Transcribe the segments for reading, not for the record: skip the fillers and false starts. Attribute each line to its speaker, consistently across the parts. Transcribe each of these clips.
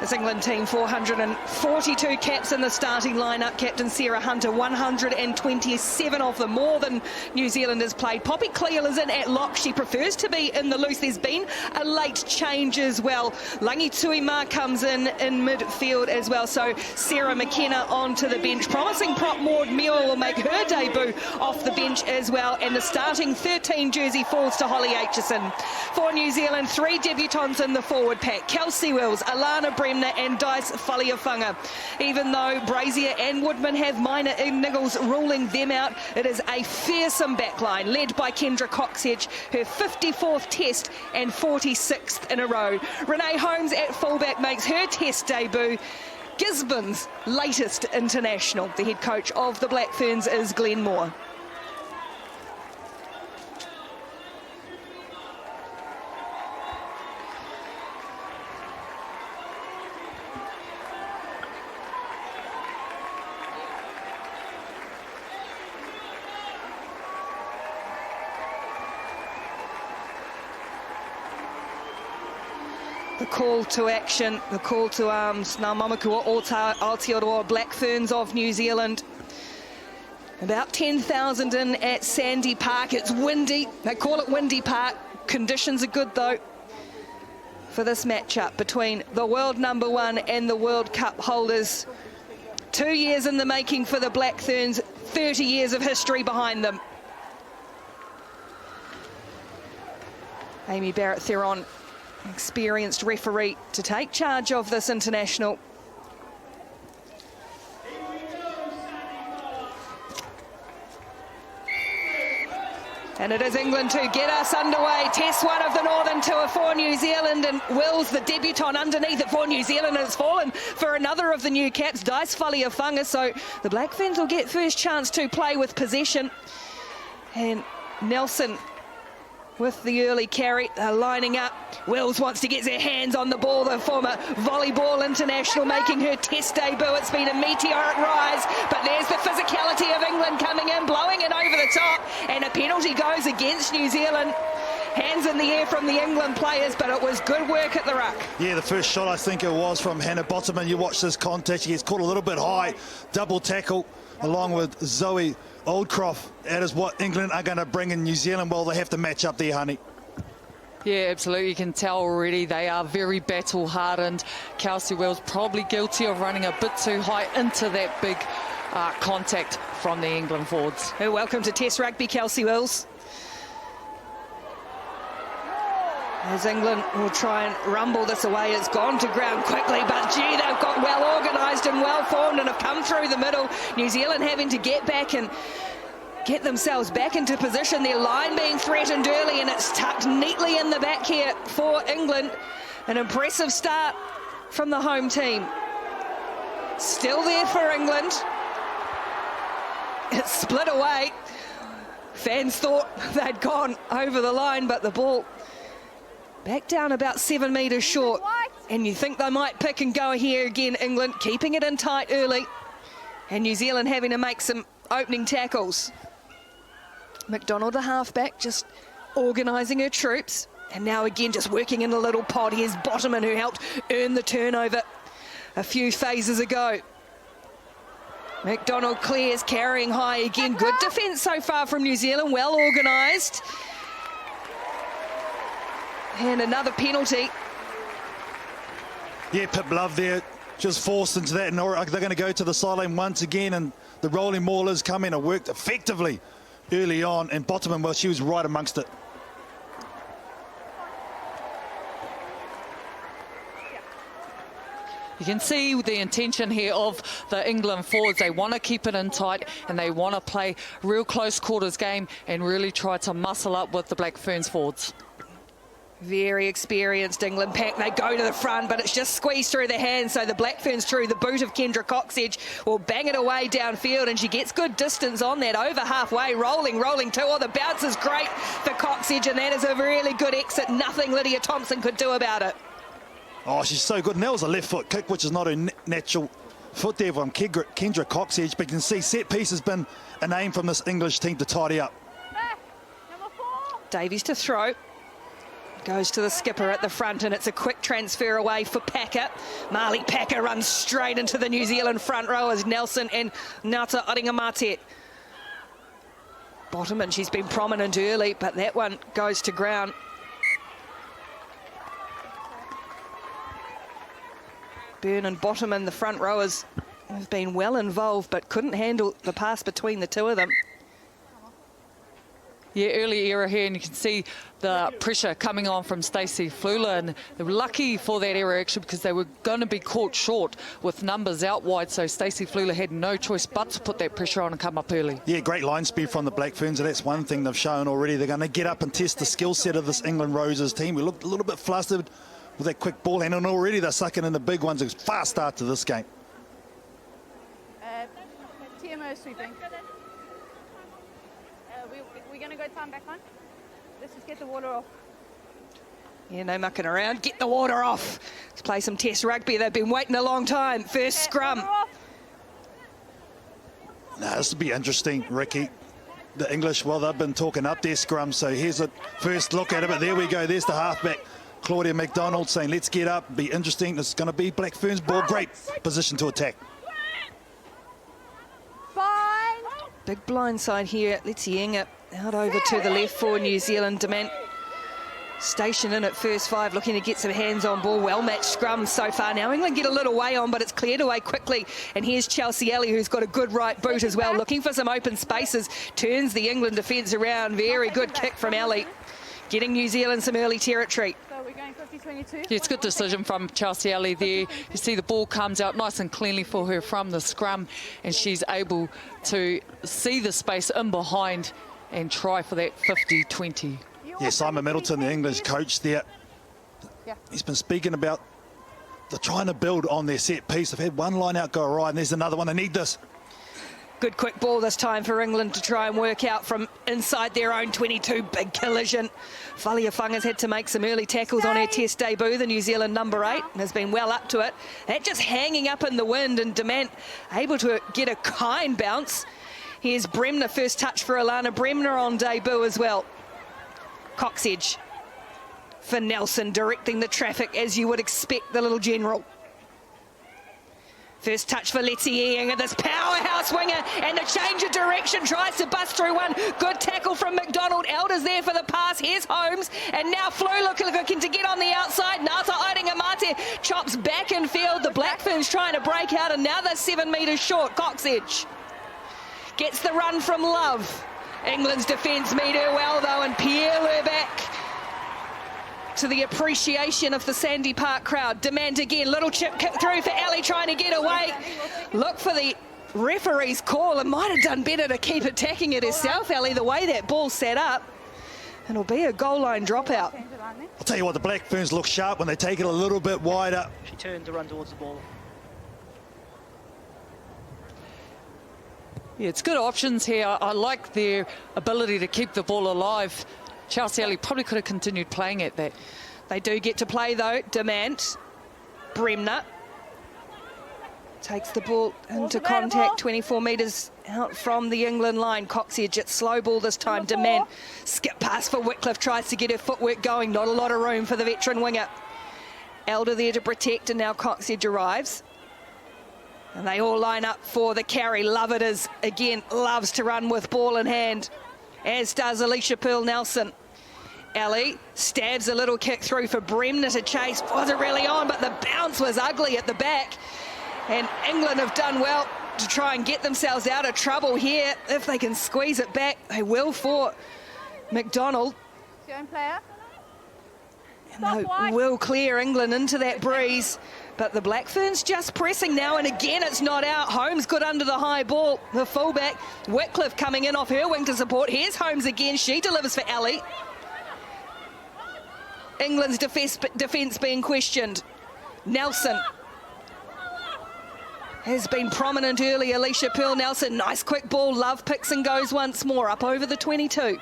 Speaker 1: This England team, 442 caps in the starting lineup. Captain Sarah Hunter, 127 of them, more than New Zealand has played. Poppy Cleal is in at lock. She prefers to be in the loose. There's been a late change as well. Langi Tuima comes in midfield as well. So Sarah McKenna onto the bench. Promising prop Maud Mule will make her debut off the bench as well. And the starting 13 jersey falls to Holly Aitchison. For New Zealand, 3 debutants in the forward pack. Kelsey Wills, Alana Bremner and Dice Faliafunga. Even though Brazier and Woodman have minor niggles ruling them out, it is a fearsome backline led by Kendra Coxedge, her 54th test and 46th in a row. Renee Holmes at fullback makes her test debut. Gisborne's latest international. The head coach of the Black Ferns is Glenn Moore. The call to action, the call to arms. Ngā Mamakua Aotearoa Black Ferns of New Zealand. About 10,000 in at Sandy Park. It's windy. They call it Windy Park. Conditions are good though for this matchup between the world #1 and the World Cup holders. 2 years in the making for the Black Ferns, 30 years of history behind them. Amy Barrett-Theron, experienced referee, to take charge of this international. And it is England to get us underway. Test 1 of the Northern Tour for New Zealand, and Wills, the debutant underneath it for New Zealand, has fallen for another of the new caps, Dice Faliafunga. So the Black Ferns will get first chance to play with possession. And Nelson with the early carry, they're lining up. Wills wants to get their hands on the ball, the former volleyball international making her test debut. It's been a meteoric rise, but there's the physicality of England coming in, blowing it over the top, and a penalty goes against New Zealand. Hands in the air from the England players, but it was good work at the ruck.
Speaker 2: Yeah, the first shot I think it was from Hannah Bottoman. You watch this contact, she gets caught a little bit high, double tackle along with Zoe Oldcroft. That is what England are going to bring in New Zealand. Well, they have to match up there, honey.
Speaker 3: Yeah, absolutely. You can tell already they are very battle-hardened. Kelsey Wills probably guilty of running a bit too high into that big contact from the England forwards.
Speaker 1: Welcome to Test Rugby, Kelsey Wills. As England will try and rumble this away, it's gone to ground quickly, but gee, they've got well organised and well formed and have come through the middle. New Zealand having to get back and get themselves back into position. Their line being threatened early, and it's tucked neatly in the back here for England. An impressive start from the home team. Still there for England. It's split away. Fans thought they'd gone over the line, but the ball back down about 7 metres short. And you think they might pick and go here again, England, keeping it in tight early. And New Zealand having to make some opening tackles. McDonald, the halfback, just organising her troops. And now again, just working in a little pod. Here's Bottoman, who helped earn the turnover a few phases ago. McDonald clears, carrying high again. Good defence so far from New Zealand, well organised. And another penalty.
Speaker 2: Yeah, Pip Love there, just forced into that, and they're going to go to the sideline once again, and the rolling maulers come in and worked effectively early on, and Bottoman, well, she was right amongst it.
Speaker 3: You can see the intention here of the England forwards. They want to keep it in tight, and they want to play real close quarters game and really try to muscle up with the Black Ferns forwards.
Speaker 1: Very experienced England pack. They go to the front, but it's just squeezed through their hands. So the Black Ferns, through the boot of Kendra Coxedge, will bang it away downfield, and she gets good distance on that, over halfway, rolling too. Oh, the bounce is great for Coxedge, and that is a really good exit. Nothing Lydia Thompson could do about it.
Speaker 2: Oh, she's so good. And that was a left foot kick, which is not her natural foot there from Kendra Coxedge. But you can see set piece has been an aim from this English team to tidy up.
Speaker 1: Davies to throw. Goes to the skipper at the front, and it's a quick transfer away for Packer. Marley Packer runs straight into the New Zealand front row as Nelson and Ngata Aringamate. Bottoman, she's been prominent early, but that one goes to ground. Byrne and Bottoman, the front rowers, have been well involved, but couldn't handle the pass between the two of them.
Speaker 3: Yeah, early error here, and you can see the pressure coming on from Stacey Flula, and they were lucky for that error actually because they were going to be caught short with numbers out wide, so Stacey Flula had no choice but to put that pressure on and come up early.
Speaker 2: Yeah, great line speed from the Black Ferns, and that's one thing they've shown already. They're going to get up and test the skill set of this England Roses team. We looked a little bit flustered with that quick ball hand, and already they're sucking in the big ones. It's a fast start to this game.
Speaker 4: TMO sweeping. We're going to go time back on. Let's just get the water off.
Speaker 1: Yeah, no mucking around. Get the water off. Let's play some test rugby. They've been waiting a long time. First scrum.
Speaker 2: Now, this will be interesting, Ricky. The English, well, they've been talking up their scrum, so here's a first look at it. But there we go. There's the halfback, Claudia McDonald, saying, let's get up. Be interesting. It's going to be Black Ferns ball. Great position to attack.
Speaker 1: Big blind side here. Let's Yang it out over to the left for New Zealand. Demand station in at first five, looking to get some hands on ball. Well matched scrum so far. Now England get a little way on, but it's cleared away quickly. And here's Chelsea Ellie, who's got a good right boot as well, looking for some open spaces. Turns the England defence around. Very good kick from Ellie, getting New Zealand some early territory.
Speaker 4: We're going 50-22.
Speaker 3: Yeah, it's a good decision from Chelsea Ellie there. You see the ball comes out nice and cleanly for her from the scrum, and she's able to see the space in behind and try for that 50-20.
Speaker 2: Yeah, Simon Middleton, the English coach there,
Speaker 4: Yeah.
Speaker 2: he's been speaking about they're trying to build on their set piece. They've had one line out go awry, and there's another one. They need this.
Speaker 1: Good quick ball this time for England to try and work out from inside their own 22. Big collision. Faliafanga's had to make some early tackles on her test debut. The New Zealand number 8 has been well up to it. That just hanging up in the wind, and Demant able to get a kind bounce. Here's Bremner, first touch for Alana Bremner on debut as well. Coxedge for Nelson, directing the traffic as you would expect the little general. First touch for Letty Yang, this powerhouse winger, and the change of direction, tries to bust through one. Good tackle from McDonald. Elders there for the pass. Here's Holmes, and now Flew looking to get on the outside. Ngata Aringamate chops back in field. The Black Ferns trying to break out, and now they're 7 metres short. Coxedge gets the run from Love. England's defence meet her well, though, and Pierre her back to the appreciation of the Sandy Park crowd. Demand again, little chip kick through for Ali trying to get away. Look for the referee's call, and might have done better to keep attacking it herself, Ali, the way that ball set up. It'll be a goal line dropout.
Speaker 2: I'll tell you what, the Black Ferns look sharp when they take it a little bit wider.
Speaker 5: She turned to run towards the ball.
Speaker 3: Yeah, it's good options here. I like their ability to keep the ball alive. Chelsea Ellie probably could have continued playing at that.
Speaker 1: They do get to play, though. Demant. Bremner takes the ball into contact, 24 metres out from the England line. Coxedge at slow ball this time. Demant, skip pass for Whitcliffe, tries to get her footwork going. Not a lot of room for the veteran winger. Elder there to protect, and now Coxedge arrives. And they all line up for the carry. Lovett again loves to run with ball in hand, as does Alicia Pearl-Nelson. Ellie stabs a little kick through for Bremner to chase. Wasn't really on, but the bounce was ugly at the back. And England have done well to try and get themselves out of trouble here. If they can squeeze it back, they will for McDonald.
Speaker 4: It's your own player.
Speaker 1: And they will clear England into that breeze. But the Black Ferns just pressing now, and again it's not out. Holmes good under the high ball, the fullback. Whitcliffe coming in off her wing to support. Here's Holmes again, she delivers for Ellie. England's defence being questioned. Nelson has been prominent early. Alicia Pearl-Nelson, nice quick ball. Love picks and goes once more, up over the 22.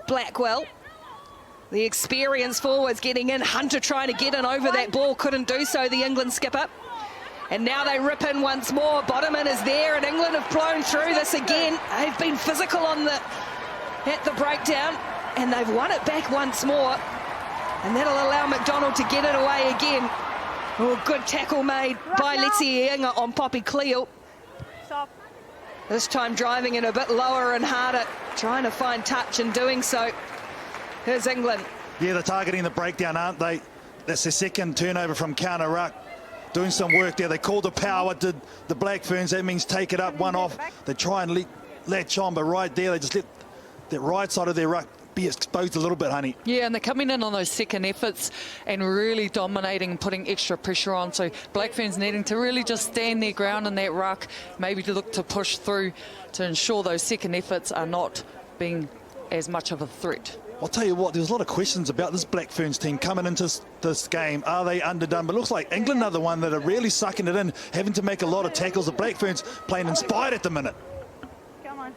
Speaker 1: Blackwell, the experienced forwards getting in. Hunter trying to get in over that ball, couldn't do so, the England skipper. And now they rip in once more. Bottoman is there, and England have blown through this again. They've been physical at the breakdown, and they've won it back once more. And that'll allow McDonald to get it away again. Oh, good tackle made by Letzi Inga on Poppy Cleo.
Speaker 4: Stop.
Speaker 1: This time driving it a bit lower and harder, trying to find touch and doing so. Here's England.
Speaker 2: Yeah, they're targeting the breakdown, aren't they? That's their second turnover from counter ruck. Doing some work there. They called the power to the Black Ferns. That means take it up, one off. They try and latch on, but right there, they just let that right side of their ruck be exposed a little bit, honey.
Speaker 3: Yeah, and they're coming in on those second efforts and really dominating and putting extra pressure on. So Black Ferns needing to really just stand their ground in that ruck, maybe to look to push through to ensure those second efforts are not being as much of a threat.
Speaker 2: I'll tell you what, there's a lot of questions about this Black Ferns team coming into this game. Are they underdone? But it looks like England are the one that are really sucking it in, having to make a lot of tackles. The Black Ferns playing inspired at the minute.
Speaker 4: Come on.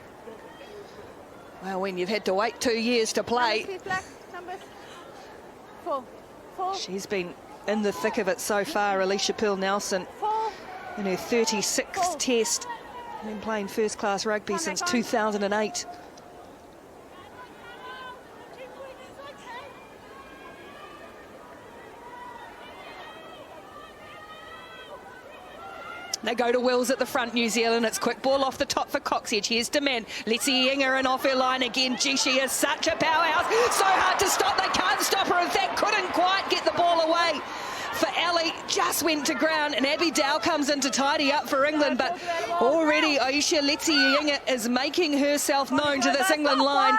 Speaker 1: Well, when you've had to wait 2 years to play.
Speaker 4: Numbers, please, Black. Numbers. 4. 4.
Speaker 1: She's been in the thick of it so far, Alicia Pearl-Nelson,
Speaker 4: 4.
Speaker 1: in her 36th test. Been playing first-class rugby since 2008. They go to Wills at the front, New Zealand. It's quick ball off the top for Cox Edge. Here's Demand. Letzi Inga and off her line again. Gee, she is such a powerhouse. So hard to stop. They can't stop her. In fact, couldn't quite get the ball away for Ali. Just went to ground, and Abby Dow comes in to tidy up for England. But already Aisha Letzi Inga is making herself known to this England line.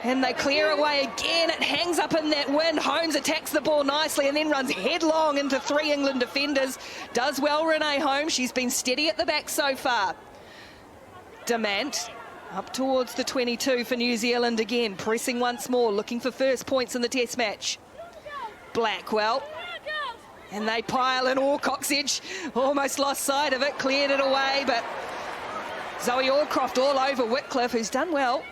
Speaker 1: And they clear away again. It hangs up in that wind. Holmes attacks the ball nicely and then runs headlong into 3 England defenders. Does well, Renee Holmes. She's been steady at the back so far. Demant up towards the 22 for New Zealand again. Pressing once more, looking for first points in the test match. Blackwell. And they pile in. Oh, Cox Edge almost lost sight of it. Cleared it away, but Zoe Allcroft all over Whitcliffe, who's done well.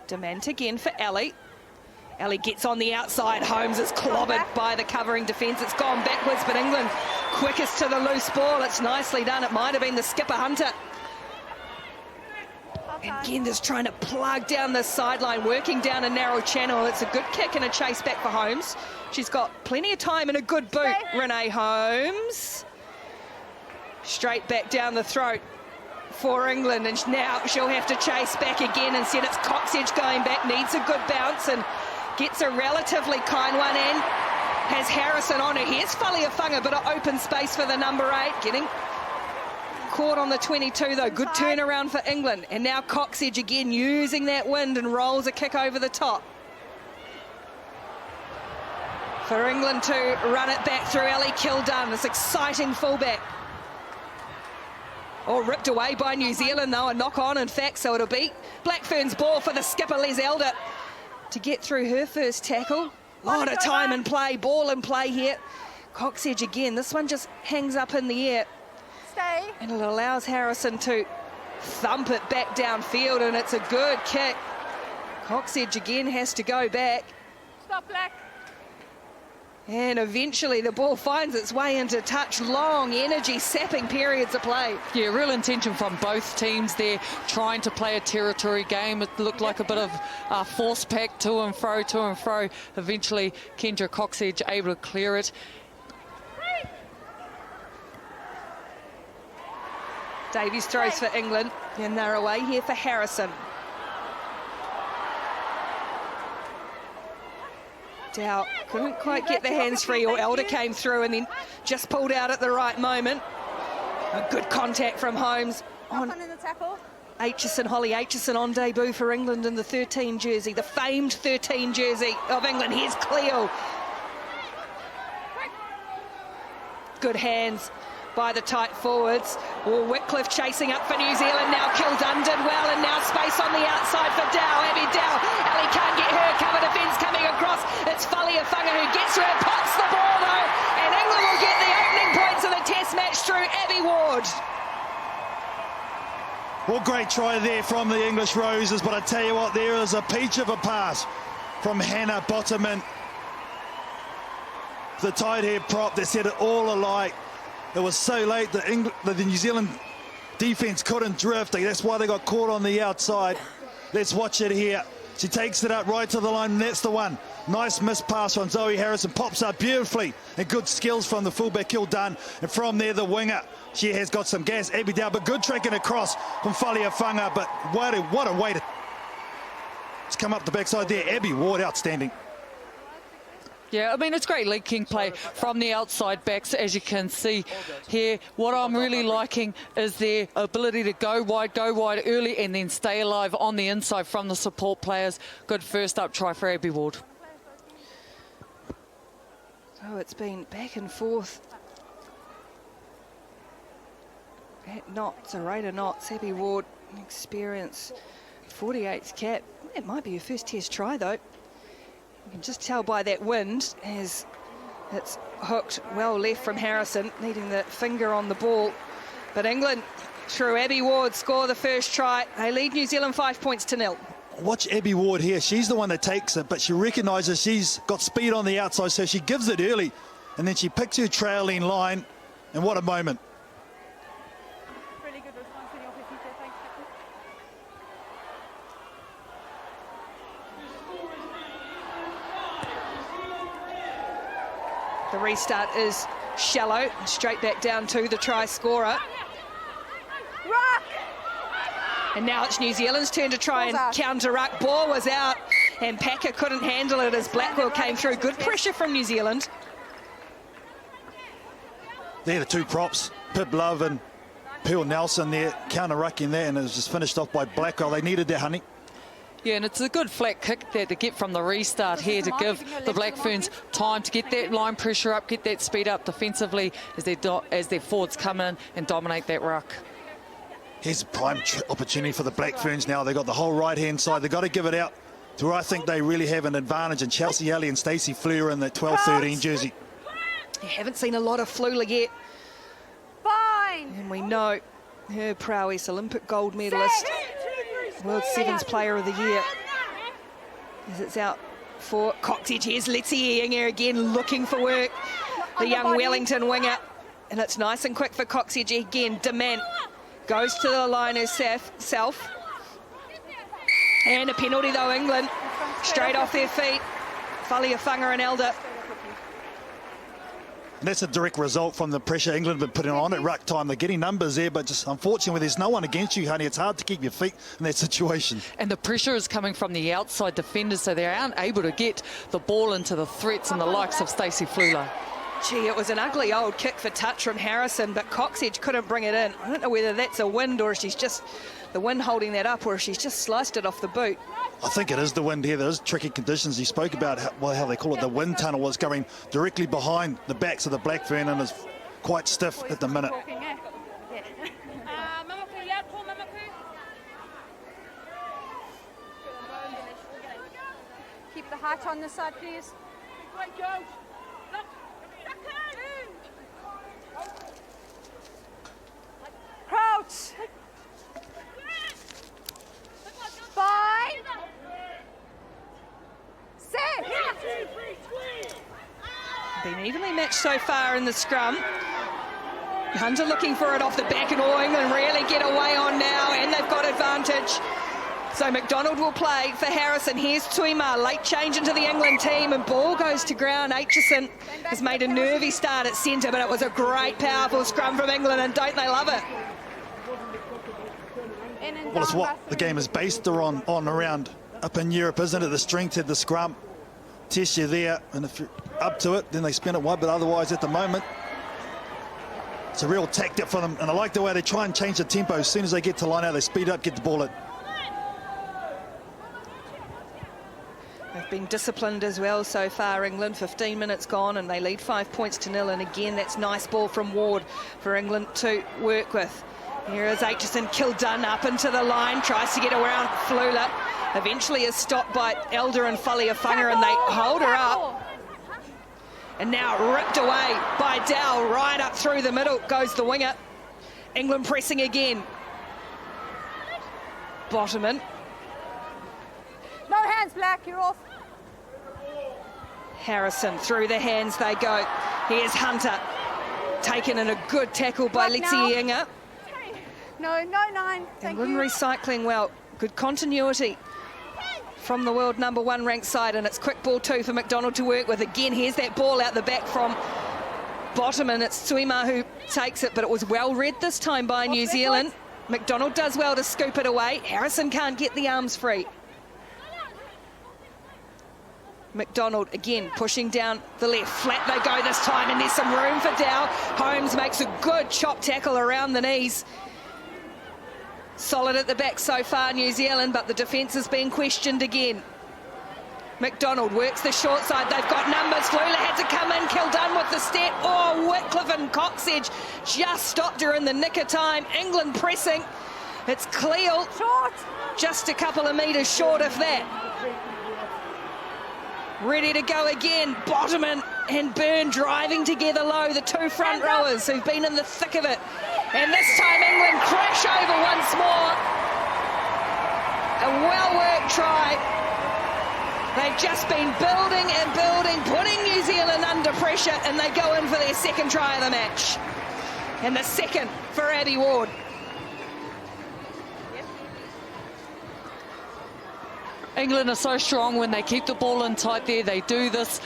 Speaker 1: Demand again for Ellie. Ellie gets on the outside. Holmes is clobbered by the covering defence. It's gone backwards, but England quickest to the loose ball. It's nicely done. It might have been the skipper Hunter. And Gender's trying to plug down the sideline, working down a narrow channel. It's a good kick and a chase back for Holmes. She's got plenty of time and a good boot. Renee Holmes. Straight back down the throat for England, and now she'll have to chase back again. Instead, it's Cox Edge going back, needs a good bounce and gets a relatively kind one in. Has Harrison on her. Here's Faliafunga, but an open space for the number 8. Getting caught on the 22, though. Good turnaround for England. And now Cox Edge again using that wind and rolls a kick over the top. For England to run it back through Ellie Kildunn, this exciting fullback. Oh, ripped away by New Zealand, though, a knock on, in fact, so it'll be Black Ferns ball for the skipper, Les Elder, to get through her first tackle. A lot of time and play, ball in play here. Cox Edge again, this one just hangs up in the air.
Speaker 4: Stay.
Speaker 1: And it allows Harrison to thump it back downfield, and it's a good kick. Cox Edge again has to go back.
Speaker 4: Stop, Black.
Speaker 1: And eventually the ball finds its way into touch. Long, energy-sapping periods of play.
Speaker 3: Yeah, real intention from both teams there, trying to play a territory game. It looked like a bit of force pack to and fro, to and fro. Eventually, Kendra Cox Edge able to clear it.
Speaker 1: Davies throws for England, and they're away here for Harrison. Dow couldn't quite get the hands free, or Elder came through and then just pulled out at the right moment. A good contact from Holmes on
Speaker 4: In the tackle.
Speaker 1: Aitchison, Holly Aitchison on debut for England in the 13 jersey, the famed 13 jersey of England. Here's Cleo. Good hands by the tight forwards. Oh, Whitcliffe chasing up for New Zealand now. Kildunn did well, and now space on the outside for Dow. Abby Dow. Ali can't get her. Cover defence coming across. It's Faliafunga who gets her. Pops the ball though, and England will get the opening points of the test match through Abby Ward.
Speaker 2: Well, great try there from the English Roses, but I tell you what, there is a peach of a pass from Hannah Bottomman. The tight head prop that set it all alike. It was so late that the New Zealand defence couldn't drift. That's why they got caught on the outside. Let's watch it here. She takes it out right to the line, and that's the one. Nice miss pass from Zoe Harrison, pops up beautifully, and good skills from the fullback Kildan. And from there, the winger, she has got some gas. Abby Dow, but good tracking across from Falia Fanga, but what a way to come up the backside there. Abby Ward, outstanding.
Speaker 3: Yeah, I mean, it's great linking play from the outside backs, as you can see here. What I'm really liking is their ability to go wide early and then stay alive on the inside from the support players. Good first up try for Abby Ward.
Speaker 1: Oh, it's been back and forth. Knots, a rate of knots. Abby Ward, experience, 48th cap. It might be her first test try, though. You can just tell by that wind as it's hooked well left from Harrison, needing the finger on the ball. But England, through Abby Ward, score the first try. They lead New Zealand 5 points to 0.
Speaker 2: Watch Abby Ward here. She's the one that takes it, but she recognises she's got speed on the outside, so she gives it early, and then she picks her trailing line, and what a moment.
Speaker 4: Really good response in the opposition there. Thanks, Captain.
Speaker 1: The restart is shallow, straight back down to the try scorer.
Speaker 4: Rock!
Speaker 1: And now it's New Zealand's turn to try and counter-ruck. Ball was out, and Packer couldn't handle it as Blackwell came through. Good pressure from New Zealand.
Speaker 2: They're the two props, Pip Love and Pearl Nelson there, counter-rucking there, and it was just finished off by Blackwell. They needed their honey.
Speaker 3: Yeah, and it's a good flat kick there to get from the restart here to give the Black Ferns time to get that line pressure up, get that speed up defensively as their forwards come in and dominate that ruck.
Speaker 2: Here's a prime opportunity for the Black Ferns now. They've got the whole right-hand side. They've got to give it out to where I think they really have an advantage, and Chelsea Alley and Stacey Fleur in the 12-13 jersey.
Speaker 1: You haven't seen a lot of Flula yet.
Speaker 4: Fine!
Speaker 1: And we know her prowess, Olympic gold medalist, World Sevens Player of the Year. As it's out for Coxedge. Here's Letzi Inger again looking for work. The young Wellington winger. And it's nice and quick for Coxedge again. Dement goes to the line herself. And a penalty though, England. Straight off their feet. Falia Fanga and Elder.
Speaker 2: And that's a direct result from the pressure England have been putting on at ruck time. They're getting numbers there, but just unfortunately, when there's no one against you, honey, it's hard to keep your feet in that situation.
Speaker 3: And the pressure is coming from the outside defenders, so they aren't able to get the ball into the threats and the likes of Stacey Flula.
Speaker 1: Gee, it was an ugly old kick for touch from Harrison, but Coxedge couldn't bring it in. I don't know whether that's a wind or if she's just the wind holding that up, or if she's just sliced it off the boot.
Speaker 2: I think it is the wind here. There's tricky conditions. He spoke about how they call it the wind tunnel was going directly behind the backs of the Black Fern and is quite stiff at the minute.
Speaker 4: Keep the height on this side, please. Crouch! Fine! Set!
Speaker 1: Been evenly matched so far in the scrum. Hunter looking for it off the back, and all England really get away on now, and they've got advantage. So McDonald will play for Harrison. Here's Tuima, late change into the England team, and ball goes to ground. Aitchison has made a nervy start at centre, but it was a great, powerful scrum from England, and don't they love it?
Speaker 2: Well, it's what the game is based on around up in Europe, isn't it? The strength of the scrum. Test you there, and if you're up to it, then they spin it wide, but otherwise at the moment, it's a real tactic for them, and I like the way they try and change the tempo. As soon as they get to line out, they speed up, get the ball in.
Speaker 1: They've been disciplined as well so far, England. 15 minutes gone, and they lead 5 points to 0, and again, that's nice ball from Ward for England to work with. Here is Aitchison, Kildan up into the line, tries to get around Flula. Eventually is stopped by Elder and Falia Fanga, and they hold her up. And now ripped away by Dow, right up through the middle goes the winger. England pressing again. Bottoman.
Speaker 4: No hands, Black, you're off.
Speaker 1: Harrison, through the hands they go. Here's Hunter, taken in a good tackle by Letzi Inger.
Speaker 4: No, 9. Thank
Speaker 1: England
Speaker 4: you.
Speaker 1: recycling well. Good continuity from the world #1 ranked side, and it's quick ball 2 for McDonald to work with. Again, here's that ball out the back from Bottoman. It's Tuima who takes it, but it was well read this time by New Zealand. McDonald does well to scoop it away. Harrison can't get the arms free. McDonald again pushing down the left. Flat they go this time, and there's some room for Dow. Holmes makes a good chop tackle around the knees. Solid at the back so far, New Zealand, but the defence has been questioned again. McDonald works the short side. They've got numbers. Flula had to come in. Kildun with the step. Oh, Whitcliffe and Coxedge just stopped her in the nick of time. England pressing. It's Cleal.
Speaker 4: Short.
Speaker 1: Just a couple of metres short of that. Ready to go again. Bottoman and Byrne driving together low. The two front rowers who've been in the thick of it. And this time England crash over once more. A well-worked try. They've just been building and building, putting New Zealand under pressure, and they go in for their second try of the match. And the second for Abby Ward.
Speaker 3: England are so strong when they keep the ball in tight there. They do this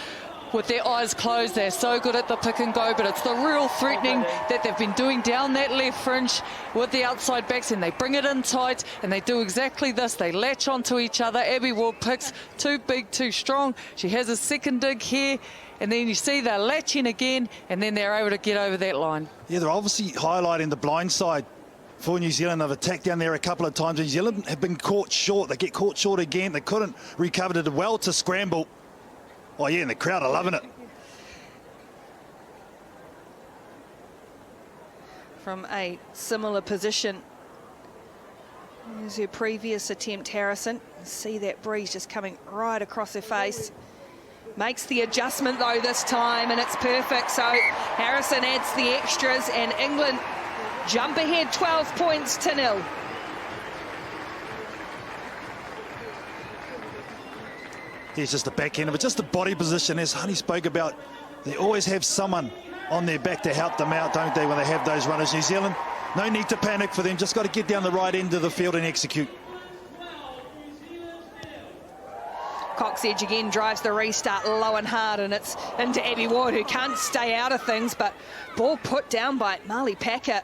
Speaker 3: with their eyes closed. They're so good at the pick and go, but it's the real threatening that they've been doing down that left fringe with the outside backs, and they bring it in tight, and they do exactly this. They latch onto each other. Abby Ward picks too big, too strong. She has a second dig here, and then you see they're latching again, and then they're able to get over that line.
Speaker 2: Yeah, they're obviously highlighting the blind side for New Zealand. They've attacked down there a couple of times. New Zealand have been caught short. They get caught short again. They couldn't recover. Did well to scramble. Oh, yeah, and the crowd are loving it.
Speaker 1: From a similar position as her previous attempt, Harrison. See that breeze just coming right across her face. Makes the adjustment, though, this time, and it's perfect. So Harrison adds the extras, and England jump ahead 12 points to 0.
Speaker 2: There's just the back end of it, just the body position, as Honey spoke about. They always have someone on their back to help them out, don't they, when they have those runners. New Zealand, no need to panic for them, just got to get down the right end of the field and execute.
Speaker 1: Coxedge again drives the restart low and hard, and it's into Abby Ward, who can't stay out of things, but ball put down by Marley Packer.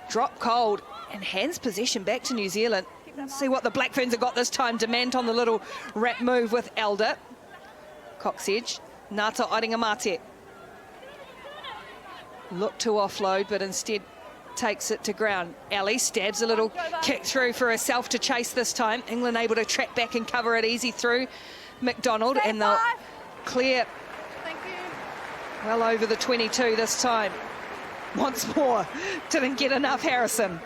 Speaker 1: Drop cold and hands possession back to New Zealand. Let's see what the Black Ferns have got this time. Demand on the little wrap move with Elder. Coxedge, Ngata Airingamate. Look to offload, but instead takes it to ground. Ellie stabs a little kick through for herself to chase this time. England able to track back and cover it easy through McDonald, and they'll clear well over the 22 this time. Once more, didn't get enough Harrison.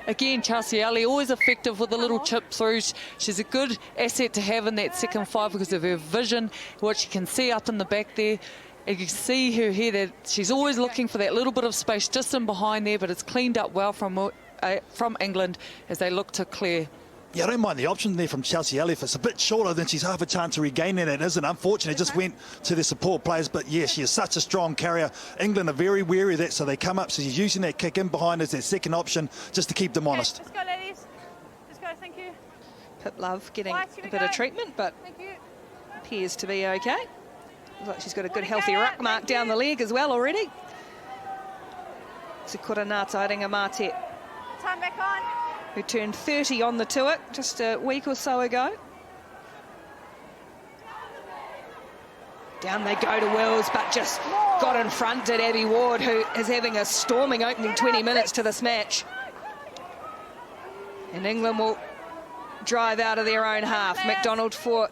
Speaker 3: Again, Chelsea Alley, always effective with a little chip through. She's a good asset to have in that second five because of her vision, what she can see up in the back there. And you can see her here, that she's always looking for that little bit of space just in behind there, but it's cleaned up well from England as they look to clear.
Speaker 2: Yeah, I don't mind the option there from Chelsea Ellie. If it's a bit shorter, then she's half a chance to regain it. It isn't. Unfortunate, it just went to the support players. But yeah, she is such a strong carrier. England are very wary of that, so they come up. So she's using that kick in behind as their second option just to keep them honest.
Speaker 4: Let's go, ladies. Let's go, thank you.
Speaker 1: Pip Love getting a bit of treatment, but appears to be okay. Looks like she's got a good healthy ruck mark down the leg as well already. Sikura Ngata Airingamate,
Speaker 4: Time back on.
Speaker 1: who turned 30 on the tour just a week or so ago. Down they go to Wills, but just got in front, did Abby Ward, who is having a storming opening 20 minutes to this match. And England will drive out of their own half. McDonald for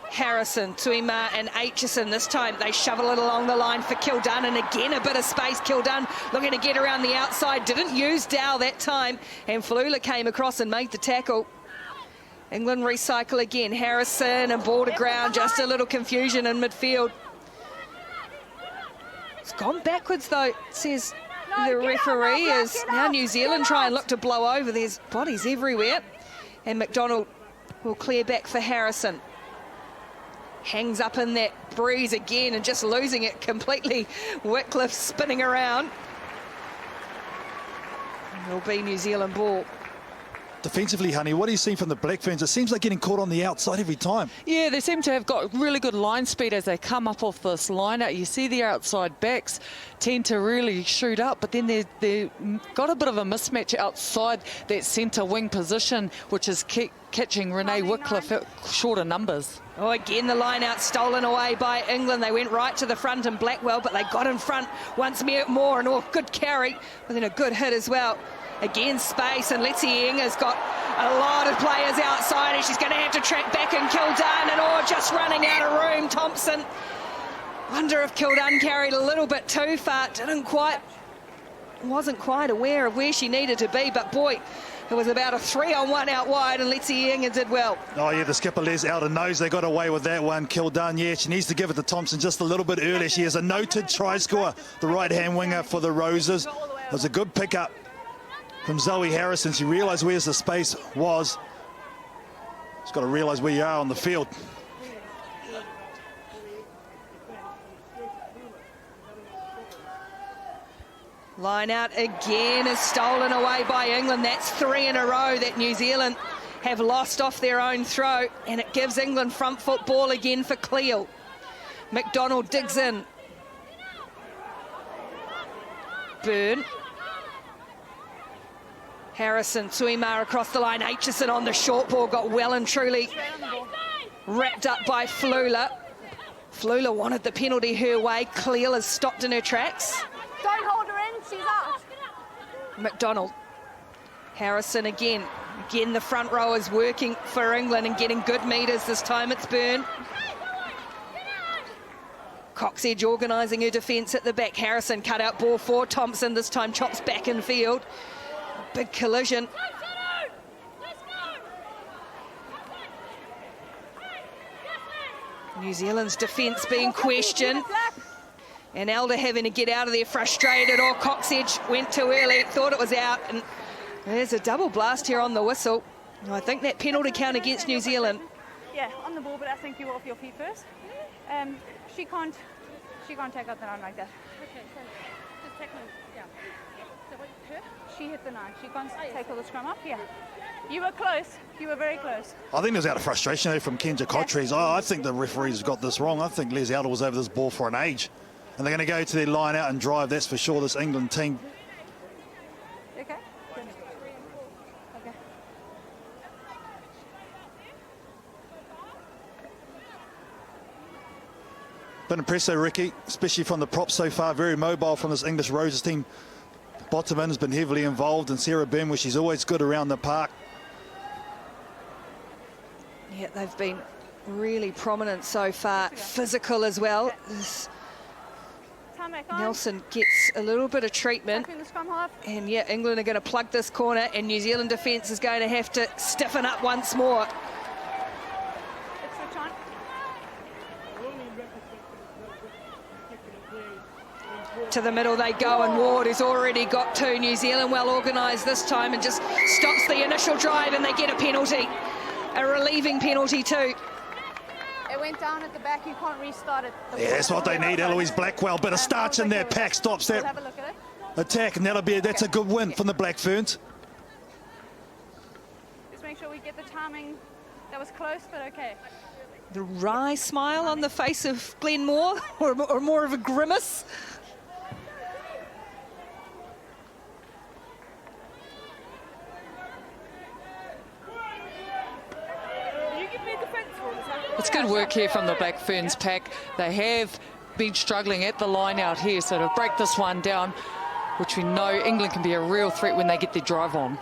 Speaker 1: Harrison, Tuima and Aitchison. This time they shovel it along the line for Kildun, and again a bit of space. Kildun looking to get around the outside, didn't use Dow that time, and Flula came across and made the tackle. England recycle again. Harrison and ball to ground, just a little confusion in midfield. It's gone backwards though, says the referee, as now New Zealand try and look to blow over. There's bodies everywhere, and McDonald will clear back for Harrison. Hangs up in that breeze again and just losing it completely. Whitcliffe spinning around. It'll be New Zealand ball.
Speaker 2: defensively, Honey, what are you seeing from the Black Ferns? It seems like getting caught on the outside every time.
Speaker 3: Yeah, they seem to have got really good line speed as they come up off this line out. You see their outside backs tend to really shoot up, but then they've got a bit of a mismatch outside that centre wing position, which is catching Renee Wycliffe at shorter numbers.
Speaker 1: Oh, again, the line out stolen away by England. They went right to the front in Blackwell, but they got in front once more, and good carry, but then a good hit as well. Again, space, and Letty Eng has got a lot of players outside, and she's going to have to track back and Kildun, and just running out of room. Thompson, wonder if Kildun carried a little bit too far, wasn't quite aware of where she needed to be, but boy, it was about a 3-on-1 out wide, and Letty Eng did well.
Speaker 2: Oh, yeah, the skipper Les out of nose. They got away with that one. Kildun, yeah, she needs to give it to Thompson just a little bit earlier. She is a noted try scorer, the right-hand winger for the Roses. It was a good pickup from Zoe Harrison. She realised where the space was. She's got to realise where you are on the field.
Speaker 1: Line out again is stolen away by England. That's 3 in a row that New Zealand have lost off their own throw, and it gives England front foot ball again for Cleo. McDonald digs in. Byrne. Harrison, Tuimar across the line. Aitchison on the short ball, got well and truly wrapped up by Flula. Flula wanted the penalty her way. Cleo has stopped in her tracks.
Speaker 4: Don't hold her in, she's out.
Speaker 1: McDonald. Harrison again. Again, the front row is working for England and getting good meters. This time it's Byrne. Coxedge organising her defence at the back. Harrison cut out ball for Thompson. This time chops back in field. Big collision. New Zealand's defence being questioned. And Elder having to get out of there frustrated. Or Coxedge went too early, thought it was out. And there's a double blast here on the whistle. I think that penalty count against New Zealand.
Speaker 4: Yeah, on the ball, but I think you were off your feet first. She can't take out the line like that. Okay, so just tackle, yeah. So what, her? She hit the line. She can't tackle the scrum up. Yeah. You were close. You were very close.
Speaker 2: I think there's out of frustration there from Kenja Cottrees. I think the referees got this wrong. I think Les Elder was over this ball for an age. And they're going to go to their line out and drive, that's for sure, this England team.
Speaker 4: Okay. Okay.
Speaker 2: Been impressed though, Ricky, especially from the props so far. Very mobile from this English Roses team. Bottoman has been heavily involved, and Sarah Byrne, where she's always good around the park.
Speaker 1: Yeah, they've been really prominent so far. Physical as well. Nelson gets a little bit of treatment. And yeah, England are going to plug this corner, and New Zealand defence is going to have to stiffen up once more. To the middle they go, and Ward has already got 2. New Zealand well organised this time and just stops the initial drive, and they get a penalty. A relieving penalty too.
Speaker 4: It went down at the back, you can't restart it.
Speaker 2: Yeah, that's what they need, Eloise Blackwell. Bit of starch in their pack, stops that
Speaker 4: have a look at it.
Speaker 2: attack, and that's a good win from the Black Ferns.
Speaker 4: Just make sure we get the timing. That was close, but okay.
Speaker 1: The wry smile on the face of Glenn Moore, or more of a grimace.
Speaker 3: It's good work here from the Black Ferns pack. They have been struggling at the line out here, so to break this one down, which we know England can be a real threat when they get their drive on.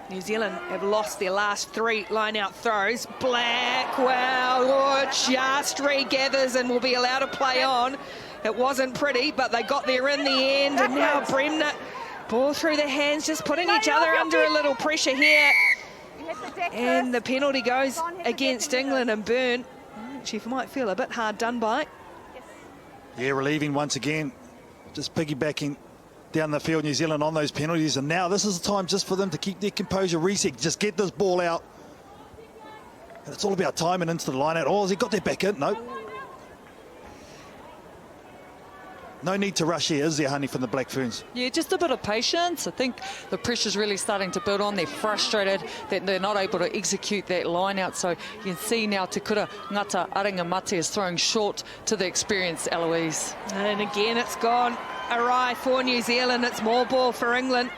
Speaker 1: New Zealand have lost their last 3 line-out throws. Blackwell just regathers and will be allowed to play on. It wasn't pretty, but they got there in the end. And now Bremner, ball through their hands, just putting each other under a little pressure here. And the penalty goes against England, and Byrne, she might feel a bit hard done by.
Speaker 2: Yeah, relieving once again. Just piggybacking down the field, New Zealand on those penalties. And now this is the time just for them to keep their composure, reset, just get this ball out. And it's all about timing into the line out. Oh, has he got their back in? No. No need to rush here, is there, honey, from the Black Ferns?
Speaker 3: Yeah, just a bit of patience. I think the pressure's really starting to build on. They're frustrated that they're not able to execute that line out. So you can see now Te Kura Ngata Aringamate is throwing short to the experienced Eloise.
Speaker 1: And again, it's gone awry for New Zealand. It's more ball for England.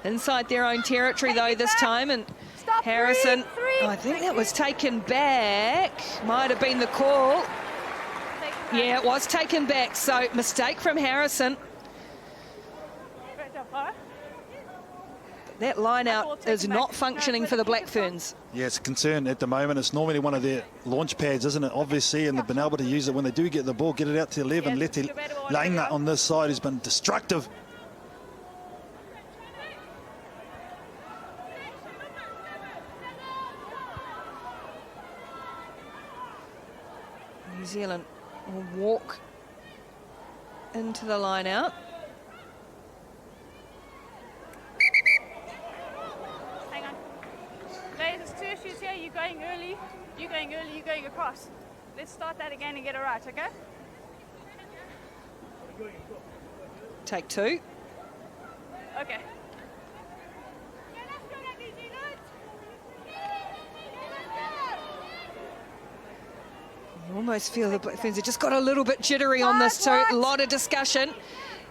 Speaker 1: Inside their own territory, though, this time. And
Speaker 4: Stop,
Speaker 1: Harrison,
Speaker 4: three.
Speaker 1: I think that was taken back. Might have been the call. Yeah, it was taken back. So, mistake from Harrison. That line out is not functioning for the Black Ferns.
Speaker 2: Yeah, it's a concern at the moment. It's normally one of their launch pads, isn't it? Obviously, and they've been able to use it when they do get the ball, get it out to 11. Leti Lainga on this side has been destructive.
Speaker 1: New Zealand will walk into the line out.
Speaker 4: Hang on. Guys, there's two issues here. You're going early, you're going across. Let's start that again and get it right, okay?
Speaker 1: Take two.
Speaker 4: Okay.
Speaker 1: You almost feel the Black Ferns have just got a little bit jittery on this too. A lot of discussion.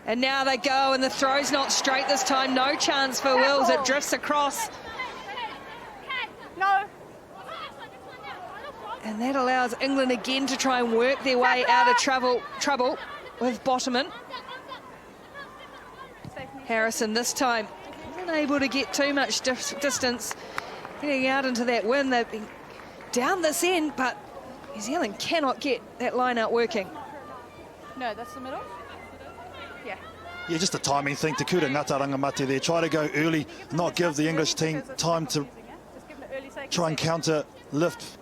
Speaker 1: And now they go, and the throw's not straight this time. No chance for Wills. It drifts across.
Speaker 4: No.
Speaker 1: And that allows England again to try and work their way out of trouble with Bottoman. Harrison this time unable to get too much distance. Getting out into that wind. They've been down this end, but New Zealand cannot get that line out working.
Speaker 4: No, that's the middle. Yeah.
Speaker 2: Yeah, just a timing thing. Te Kura Ngata Rangamate there. Try to go early, not give the English team time to try and counter lift.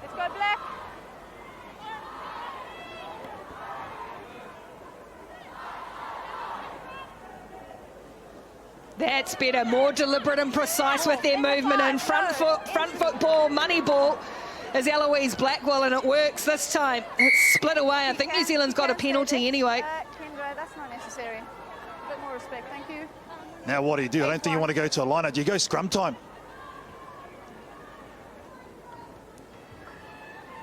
Speaker 4: Let's go Black.
Speaker 1: That's better, more deliberate and precise with their movement in front foot ball, money ball is Eloise Blackwell, and it works this time. It's split away. I think New Zealand's got a penalty anyway.
Speaker 4: Kendra, that's not necessary. A bit more respect, thank you.
Speaker 2: Now what do you do? I don't think you want to go to a line-out. Do you go scrum time?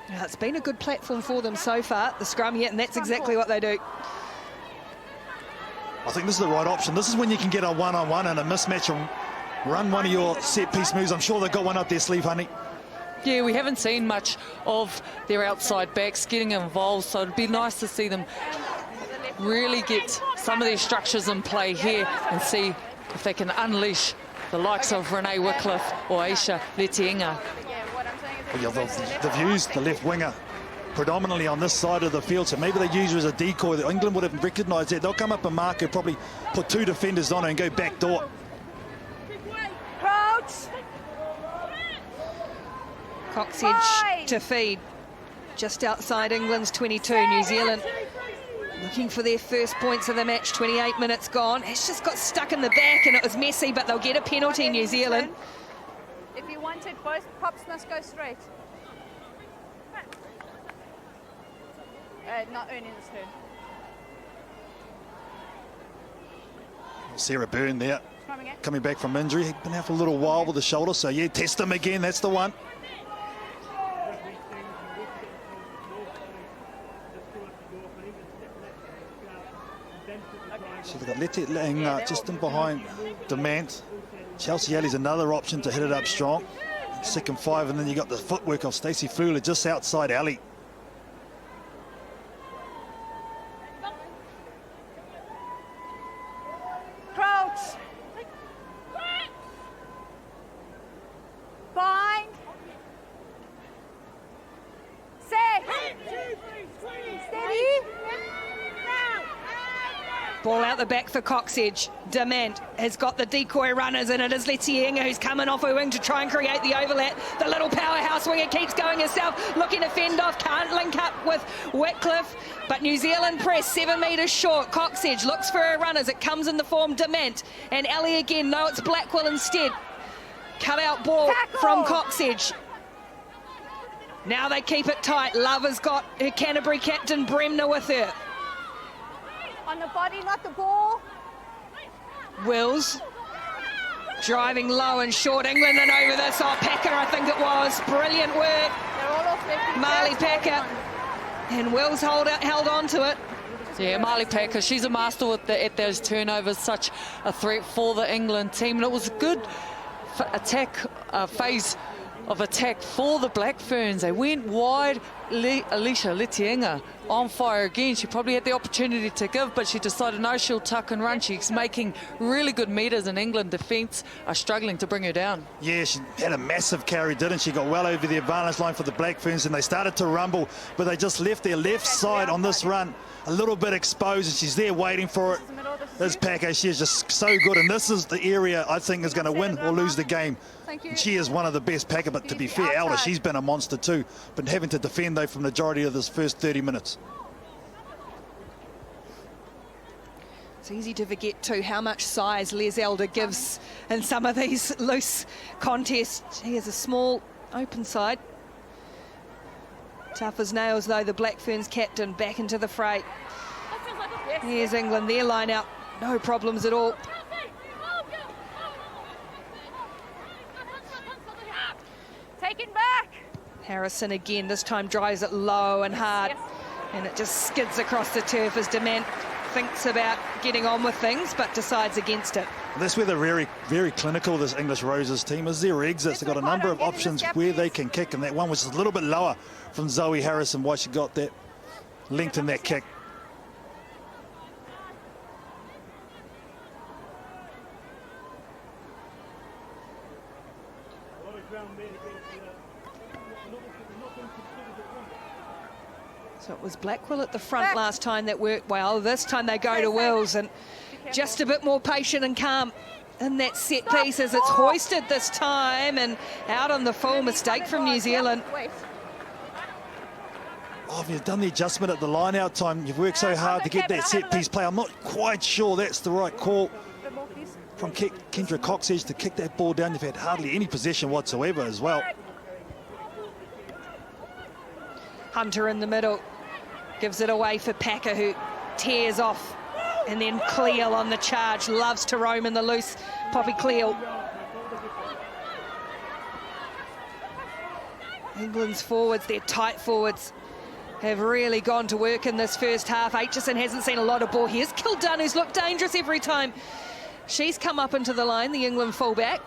Speaker 1: Now, it's been a good platform for them so far, the scrum yet, and that's exactly what they do.
Speaker 2: I think this is the right option. This is when you can get a one-on-one and a mismatch and run one of your set-piece moves. I'm sure they've got one up their sleeve, honey.
Speaker 3: Yeah, we haven't seen much of their outside backs getting involved, so it'd be nice to see them really get some of their structures in play here and see if they can unleash the likes of Renee Wycliffe or Aisha Letienga.
Speaker 2: Well, yeah, they've used the left winger predominantly on this side of the field, so maybe they use her as a decoy. England would have recognised that. They'll come up and mark her, probably put two defenders on her and go back door.
Speaker 4: Crouch.
Speaker 1: Coxedge to feed just outside England's 22. New Zealand looking for their first points of the match. 28 minutes gone. It's just got stuck in the back and it was messy, but they'll get a penalty, New Zealand.
Speaker 4: If you want it, both pops must go straight. Not earning this turn.
Speaker 2: Sarah Byrne there, coming back from injury. He'd been out for a little while with the shoulder, so yeah, test him again. That's the one. So they've got Leti Lainga just in behind Demand. Chelsea Alley's another option to hit it up strong. Second five, and then you got the footwork of Stacey Fuller just outside Alley.
Speaker 4: Crouch. Bind. Set. Steady.
Speaker 1: Ball out the back for Coxedge. Demand has got the decoy runners, and it is Letienga who's coming off her wing to try and create the overlap. The little powerhouse winger keeps going herself, looking to fend off, can't link up with Wycliffe, but New Zealand press 7 metres short. Coxedge looks for her runners. It comes in the form Demand, and Ellie again. No, it's Blackwell instead. Cut out ball from Coxedge. Now they keep it tight. Love has got her Canterbury captain Bremner with her.
Speaker 4: On the body, not the ball.
Speaker 1: Wills driving low and short. England and over this. Oh, Packer, I think it was. Brilliant work.
Speaker 4: They're all off their feet.
Speaker 1: Marley Packer. And Wills held on to it.
Speaker 3: Yeah, Marley Packer, she's a master at those turnovers, such a threat for the England team. And it was a good phase of attack for the Black Ferns. They went wide. Alicia Letienga on fire again. She probably had the opportunity to give, but she decided no, she'll tuck and run. She's making really good meters, and England defence are struggling to bring her down.
Speaker 2: Yeah, she had a massive carry, didn't she? Got well over the advantage line for the Black Ferns, and they started to rumble, but they just left their left side on this run a little bit exposed, and she's there waiting for it. This Packer, she is just so good, and this is the area I think is going to win or lose the game. And she is one of the best Packer, but to be fair, Elder, she's been a monster too, but having to defend though for the majority of this first 30 minutes.
Speaker 1: It's easy to forget too how much size Les Elder gives in some of these loose contests. He has a small open side. Tough as nails though, the Black Ferns captain back into the fray. Here's England, their line out, no problems at all.
Speaker 4: Take it back.
Speaker 1: Harrison again, this time drives it low and hard, and it just skids across the turf as Demant thinks about getting on with things, but decides against it.
Speaker 2: That's where they're very, very clinical, this English Roses team, is their exits. They've got a number of options where they can kick, and that one was a little bit lower from Zoe Harrison, why she got that length in that kick.
Speaker 1: So it was Blackwell at the front last time that worked well. This time they go to Wills, and just a bit more patient and calm in that set piece as it's hoisted this time, and out on the full. Mistake from New Zealand.
Speaker 2: Oh, if you've done the adjustment at the line-out time, you've worked so hard to get that set-piece play. I'm not quite sure that's the right call from Kendra Coxedge to kick that ball down. You've had hardly any possession whatsoever as well.
Speaker 1: Hunter in the middle gives it away for Packer, who tears off, and then Cleel on the charge. Loves to roam in the loose. Poppy Cleel. England's forwards, their tight forwards, have really gone to work in this first half. Aitchison hasn't seen a lot of ball. Here's Kildun, who's looked dangerous every time she's come up into the line, the England fullback.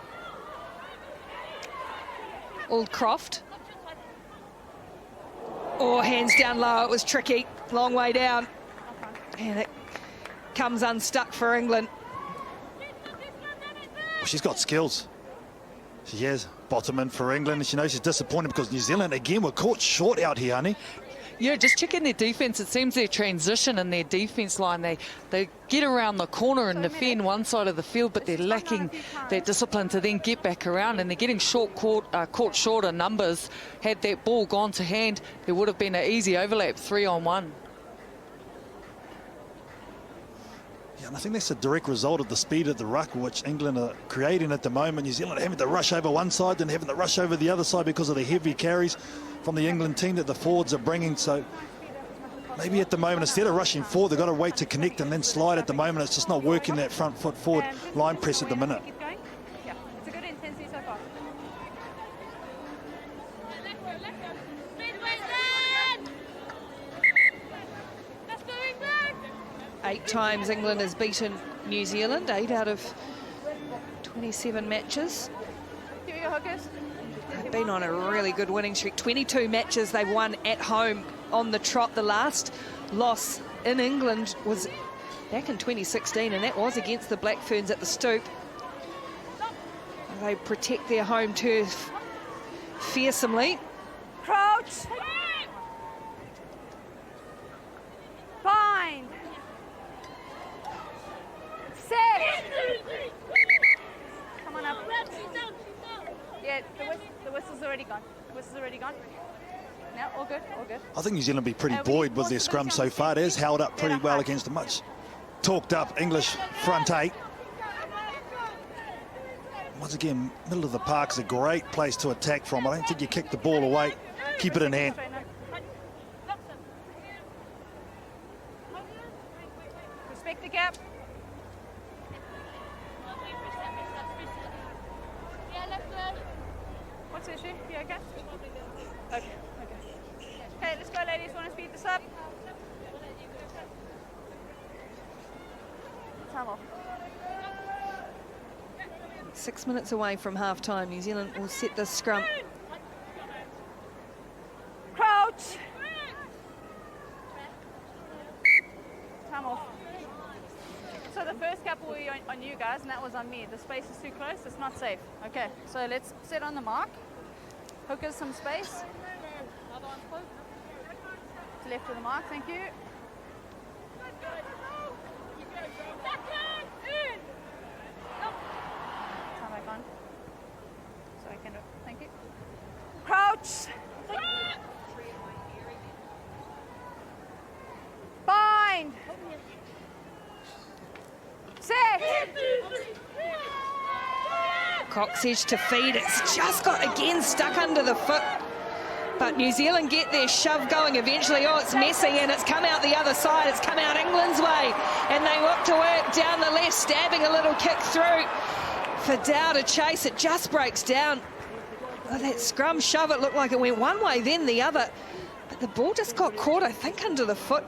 Speaker 1: Aldcroft. Oh, hands down low, it was tricky. Long way down. And it comes unstuck for England.
Speaker 2: Well, she's got skills. She has. Bottom in for England. She knows she's disappointed because New Zealand, again, were caught short out here, honey.
Speaker 3: Yeah, just checking their defence. It seems their transition and their defence line, they get around the corner and defend one side of the field, but they're lacking that discipline to then get back around, and they're getting caught shorter numbers. Had that ball gone to hand, there would have been an easy overlap, 3-on-1.
Speaker 2: Yeah, and I think that's a direct result of the speed of the ruck, which England are creating at the moment. New Zealand having to rush over one side and having to rush over the other side because of the heavy carries from the England team that the forwards are bringing. So maybe at the moment, instead of rushing forward, they've got to wait to connect and then slide. At the moment, it's just not working, that front foot forward line press at the minute.
Speaker 4: Yeah, it's a good intensity so far.
Speaker 1: 8 times England has beaten New Zealand, 8 out of 27 matches.
Speaker 4: Here we go, hookers.
Speaker 1: They've been on a really good winning streak. 22 matches they've won at home on the trot. The last loss in England was back in 2016, and that was against the Black Ferns at the Stoop. They protect their home turf fearsomely.
Speaker 4: Crouch. Bind. Set. Come on up. Yeah, the whistle's already gone. The whistle's already gone. Now, all good, all good.
Speaker 2: I think New Zealand will be pretty buoyed with their scrum so far. It has held up pretty well against a much talked up English front 8. Once again, middle of the park is a great place to attack from. I don't think you kick the ball away keep it in hand.
Speaker 4: Respect the gap. What's the issue? You okay? Okay. Okay, let's go, ladies. Want to speed this up? Time off.
Speaker 1: 6 minutes away from half-time. New Zealand will set this scrum.
Speaker 4: Crouch. Time off. So the first couple were on you guys, and that was on me. The space is too close. It's not safe. Okay, so let's set on the mark. Hook us some space. To left of the mark, thank you. Time back on. So I can do it. Thank you. Crouch. Bind. Set.
Speaker 1: Cox edge to feed. It's just got, again, stuck under the foot. But New Zealand get their shove going eventually. Oh, it's messy, and it's come out the other side. It's come out England's way. And they look to work down the left, stabbing a little kick through. For Dow to chase, it just breaks down. Oh, that scrum shove, it looked like it went one way, then the other. But the ball just got caught, I think, under the foot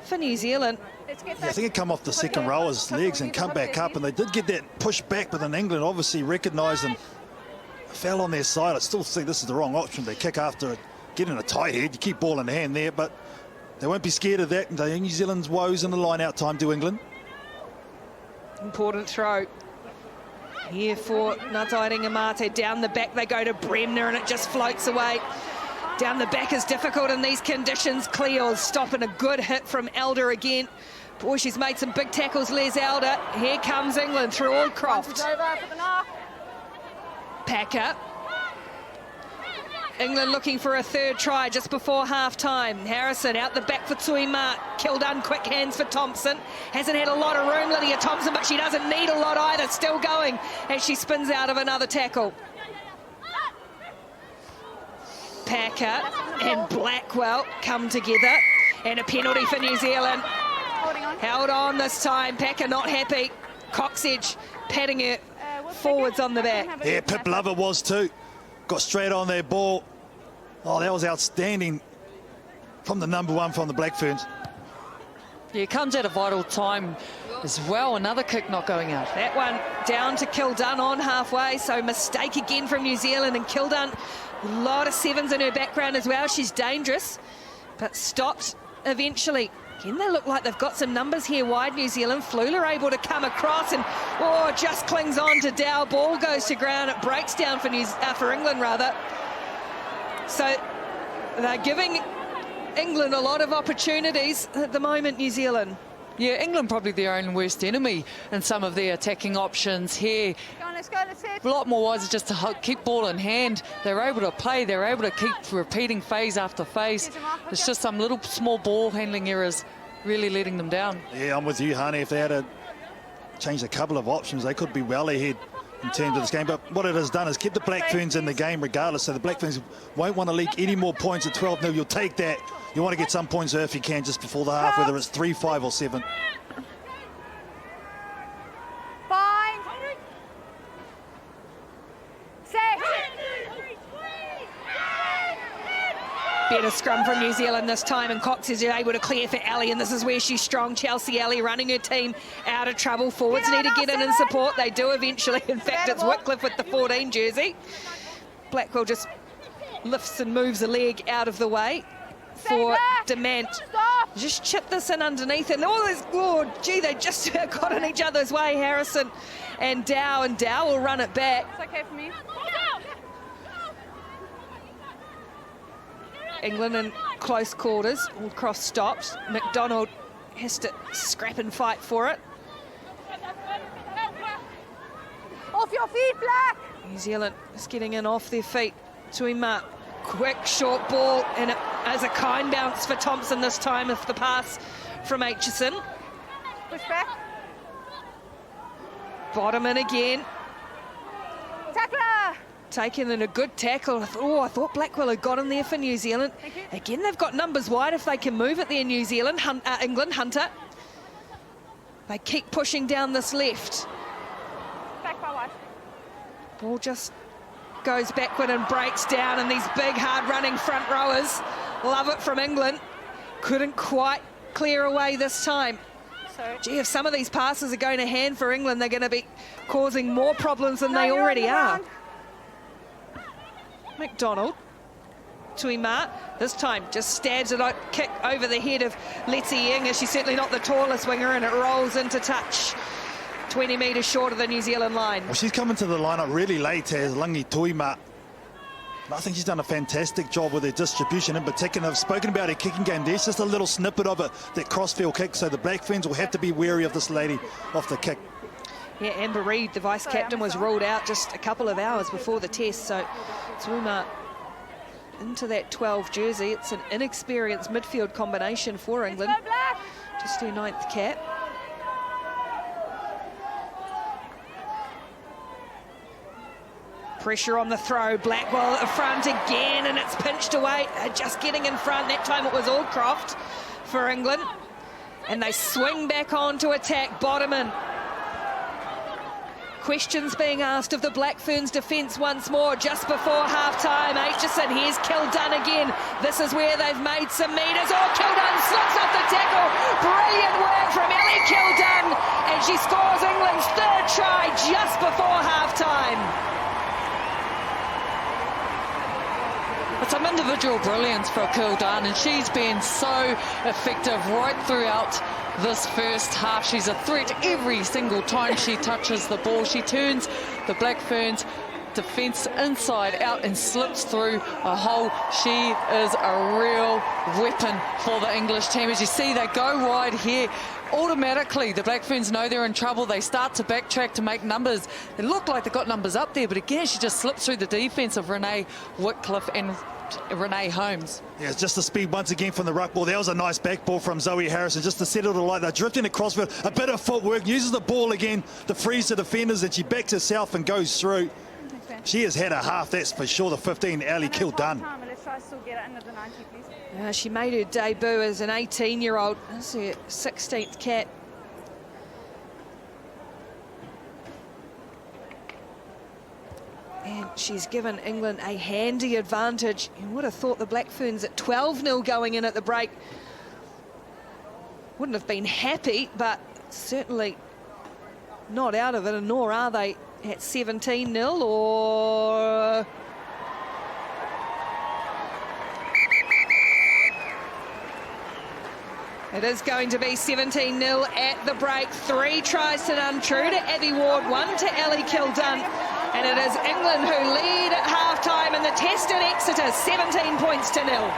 Speaker 1: for New Zealand.
Speaker 2: Yeah, I think it come off the second rower's legs and come back up, and they did get that push back, but then England obviously recognised and fell on their side. I still think this is the wrong option. They kick after it, get in a tight head, you keep ball in hand there, but they won't be scared of that. New Zealand's woes in the line-out time to England.
Speaker 1: Important throw here for Ngataire Amate. Down the back they go to Bremner, and it just floats away. Down the back is difficult in these conditions. Cleo's stopping a good hit from Elder again. Boy, she's made some big tackles, Les Elder. Here comes England through Aldcroft. Packer. England looking for a third try just before half-time. Harrison out the back for Tuima. Kildun, quick hands for Thompson. Hasn't had a lot of room, Lydia Thompson, but she doesn't need a lot either. Still going as she spins out of another tackle. Packer and Blackwell come together, and a penalty for New Zealand. Held on this time. Packer not happy. Coxedge patting her forwards on the back.
Speaker 2: Yeah, Pip Lover was too. Got straight on their ball. Oh, that was outstanding from the number one from the Black Ferns.
Speaker 3: Yeah, it comes at a vital time as well. Another kick not going out.
Speaker 1: That one down to Kildun on halfway, so mistake again from New Zealand, and Kildun, a lot of sevens in her background as well. She's dangerous, but stopped eventually. Again, they look like they've got some numbers here wide, New Zealand. Fleuler able to come across and, oh, just clings on to Dow. Ball goes to ground. It breaks down for England, rather. So they're giving England a lot of opportunities at the moment, New Zealand.
Speaker 3: Yeah, England probably their own worst enemy in some of their attacking options here.
Speaker 4: Let's go, let's hit.
Speaker 3: A lot more wiser just to keep ball in hand. They're able to play. They're able to keep repeating phase after phase. It's just some little small ball handling errors really letting them down.
Speaker 2: Yeah, I'm with you, Hani. If they had changed a couple of options, they could be well ahead in terms of this game. But what it has done is keep the Black Ferns in the game regardless. So the Black Ferns won't want to leak any more points at 12-0. You'll take that. You want to get some points there if you can just before the half, whether it's 3, 5 or 7.
Speaker 4: Bind. Set.
Speaker 1: Better scrum from New Zealand this time, and Cox is able to clear for Ali, and this is where she's strong. Chelsea Ali running her team out of trouble. Forwards need to get in and support. They do eventually. In fact, it's Wycliffe with the 14 jersey. Blackwell just lifts and moves a leg out of the way for Dement. Just chip this in underneath, and oh, gee, they just got in each other's way, Harrison and Dow will run it back.
Speaker 4: It's okay for me.
Speaker 1: England in close quarters. Aldcroft stops. McDonald has to scrap and fight for it.
Speaker 4: Off your feet, Black.
Speaker 1: New Zealand is getting in off their feet. Tuima, quick short ball, and it has a kind bounce for Thompson this time with the pass from Aitchison.
Speaker 4: Push back.
Speaker 1: Bottom in again.
Speaker 4: Tackler.
Speaker 1: taken in a good tackle. I thought Blackwell had got in there for New Zealand. Again, they've got numbers wide if they can move it there, New Zealand. England, Hunter. They keep pushing down this left.
Speaker 4: Back by wide.
Speaker 1: Ball just goes backward and breaks down, and these big, hard-running front rowers love it from England. Couldn't quite clear away this time. Gee, if some of these passes are going to hand for England, they're going to be causing more problems than they already are. McDonald, Tuima, this time just stabs it out, kick over the head of Letty Ing, as she's certainly not the tallest winger, and it rolls into touch. 20 metres short of the New Zealand line.
Speaker 2: Well, she's coming to the lineup really late as Langi Tuima. I think she's done a fantastic job with her distribution in particular. I've spoken about her kicking game. There's just a little snippet of it, that crossfield kick, so the Black Ferns will have to be wary of this lady off the kick.
Speaker 1: Yeah, Amber Reid, the vice-captain, was ruled out just a couple of hours before the test, so Tuima into that 12 jersey. It's an inexperienced midfield combination for England. Just her 9th cap. Pressure on the throw. Blackwell at the front again, and it's pinched away. Just getting in front. That time it was Aldcroft for England. And they swing back on to attack Bodeman. Questions being asked of the Black Ferns defence once more just before half-time. Aitchison, here's Kildunn again. This is where they've made some metres. Oh, Kildunn slips off the tackle. Brilliant work from Ellie Kildunn. And she scores England's 3rd try just before half-time.
Speaker 3: It's some individual brilliance for Kildunn, and she's been so effective right throughout this first half. She's a threat every single time she touches the ball. She turns the Black Ferns defence inside out and slips through a hole. She is a real weapon for the English team. As you see, they go wide here. Automatically, the Black Ferns know they're in trouble. They start to backtrack to make numbers. It looked like they got numbers up there, but again, she just slips through the defence of Renee Whitcliffe and Renee Holmes.
Speaker 2: Yeah, it's just the speed once again from the ruck ball. That was a nice back ball from Zoe Harrison, just to settle it like that. Drifting across with a bit of footwork, uses the ball again to freeze the defenders, and she backs herself and goes through. She has had a half, that's for sure, the 15, Ellie Kildunn.
Speaker 1: She made her debut as an 18-year-old. That's her 16th cap. And she's given England a handy advantage. You would have thought the Black Ferns at 12-0 going in at the break wouldn't have been happy, but certainly not out of it, and nor are they at 17-0 or... It is going to be 17-0 at the break. 3 tries to none, true to Abby Ward, 1 to Ellie Kildunn. And it is England who lead at half-time in the test at Exeter, 17 points to 0.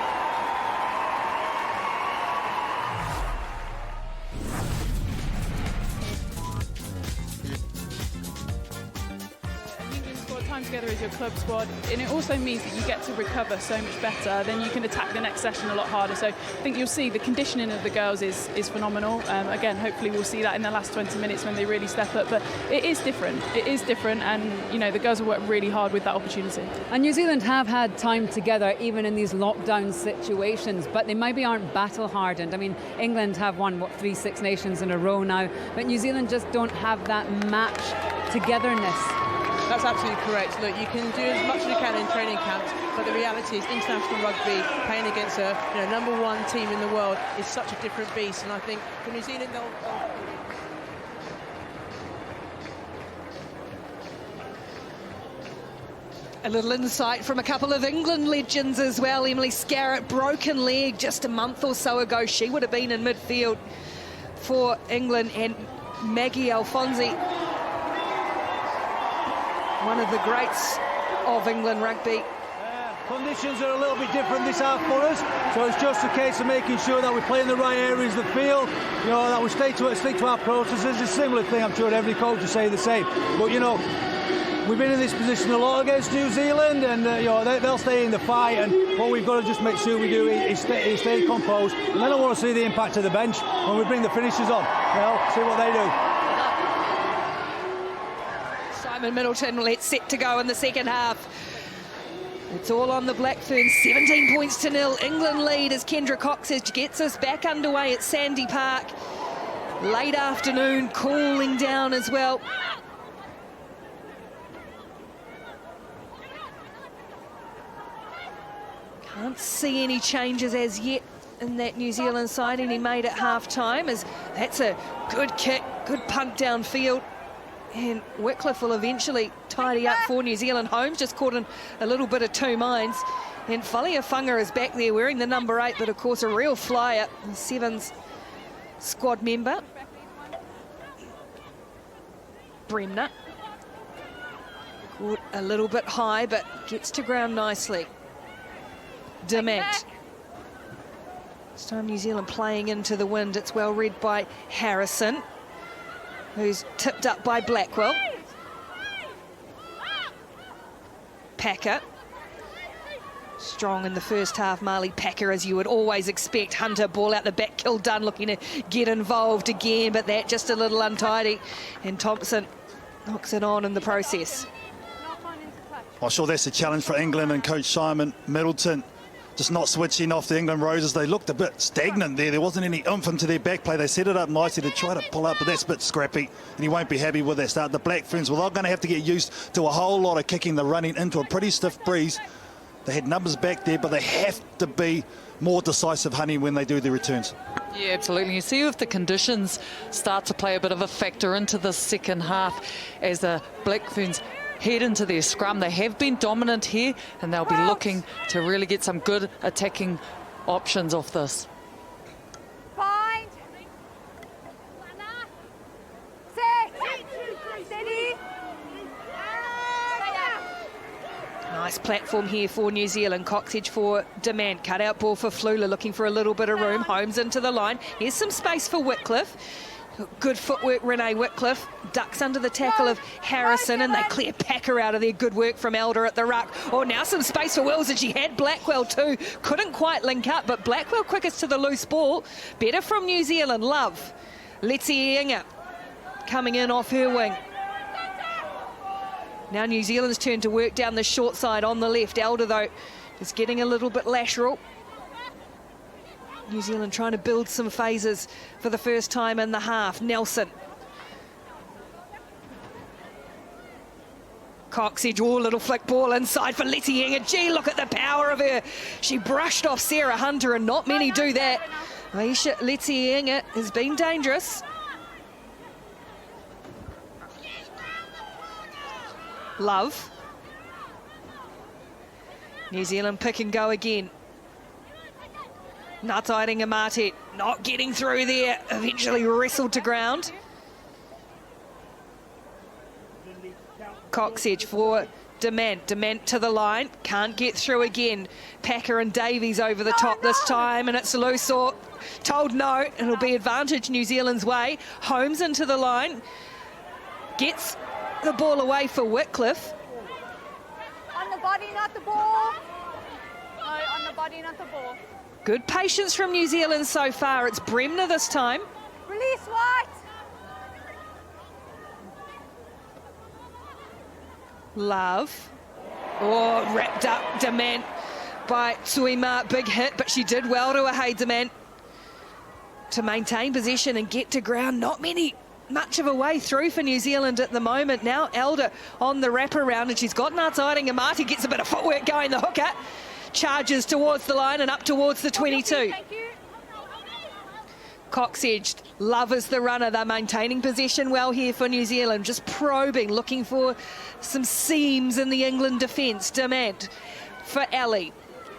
Speaker 5: Together as your club squad, and it also means that you get to recover so much better, then you can attack the next session a lot harder. So I think you'll see the conditioning of the girls is phenomenal. Again, hopefully we'll see that in the last 20 minutes when they really step up, but it is different, and you know, the girls have worked really hard with that opportunity.
Speaker 6: And New Zealand have had time together even in these lockdown situations, but they maybe aren't battle hardened. I mean, England have won 3 Six Nations in a row now, but New Zealand just don't have that match togetherness.
Speaker 7: That's absolutely correct. Look, you can do as much as you can in training camps, but the reality is international rugby, playing against a #1 team in the world, is such a different beast. And I think for New Zealand,
Speaker 1: A little insight from a couple of England legends as well. Emily Scarrett, broken leg just a month or so ago. She would have been in midfield for England, and Maggie Alfonsi, one of the greats of England rugby.
Speaker 8: Conditions are a little bit different this half for us, so it's just a case of making sure that we play in the right areas of the field, that we stick to our processes. It's a similar thing, I'm sure every coach will say the same. But we've been in this position a lot against New Zealand, and they'll stay in the fight, and what we've got to just make sure we do is stay composed. And then I want to see the impact of the bench when we bring the finishers on. See what they do.
Speaker 1: Simon Middleton set to go in the second half. It's all on the Black Ferns, 17 points to 0. England lead as Kendra Coxedge gets us back underway at Sandy Park. Late afternoon, cooling down as well. Can't see any changes as yet in that New Zealand side, and he made it half-time, as that's a good kick, good punt downfield. And Wycliffe will eventually tidy up for New Zealand. Holmes just caught in a little bit of two minds. And Faliafunga is back there wearing the number 8, but of course a real flyer, the Sevens squad member. Bremner. Caught a little bit high, but gets to ground nicely. Dement. This time New Zealand playing into the wind. It's well read by Harrison, who's tipped up by Blackwell. Packer. Strong in the first half, Marley Packer, as you would always expect. Hunter, ball out the back, Kildunn looking to get involved again, but that just a little untidy. And Thompson knocks it on in the process.
Speaker 2: I'm sure that's a challenge for England and coach Simon Middleton. Just not switching off the England Roses. They looked a bit stagnant there. There wasn't any oomph into their back play. They set it up nicely to try to pull up, but that's a bit scrappy, and he won't be happy with that start. The Black Ferns, well, they're going to have to get used to a whole lot of kicking. They're running into a pretty stiff breeze. They had numbers back there, but they have to be more decisive, honey, when they do their returns.
Speaker 3: Yeah, absolutely. You see if the conditions start to play a bit of a factor into the second half as the Black Ferns head into their scrum. They have been dominant here, and they'll be looking to really get some good attacking options off this.
Speaker 4: Point. Set. Steady.
Speaker 1: Nice platform here for New Zealand. Coxedge for Demand. Cut out ball for Flula, looking for a little bit of room. Holmes into the line. Here's some space for Wycliffe. Good footwork, Renee Wycliffe. Ducks under the tackle of Harrison, and they clear Packer out of there. Good work from Elder at the ruck. Oh, now some space for Wills, and she had Blackwell too. Couldn't quite link up, but Blackwell quickest to the loose ball. Better from New Zealand. Love. Letzi Inga coming in off her wing. Now New Zealand's turn to work down the short side on the left. Elder, though, is getting a little bit lateral. New Zealand trying to build some phases for the first time in the half. Nelson. Coxedge, oh, little flick ball inside for Letty Inga. Gee, look at the power of her. She brushed off Sarah Hunter, and not many do that. Aisha Letty Inga has been dangerous. Love. New Zealand pick and go again. Ngātairanga Mate not getting through there, eventually wrestled to ground. Coxedge for Dement. Dement to the line, can't get through again. Packer and Davies over the top this time, and it's loose, or told no. It'll be advantage New Zealand's way. Holmes into the line, gets the ball away for Wycliffe.
Speaker 4: On the body, not the ball. No, on the body, not the ball.
Speaker 1: Good patience from New Zealand so far. It's Bremner this time.
Speaker 4: Release White.
Speaker 1: Love. Oh, wrapped up Dement by Tuima. Big hit, but she did well to Ahei Dement to maintain possession and get to ground. Not much of a way through for New Zealand at the moment. Now Elder on the wraparound, and she's got Ngātairanga Mate, gets a bit of footwork going, the hooker. Charges towards the line and up towards the 22. Coxedge, Love is the runner. They're maintaining possession well here for New Zealand. Just probing, looking for some seams in the England defence. Demand for Ellie.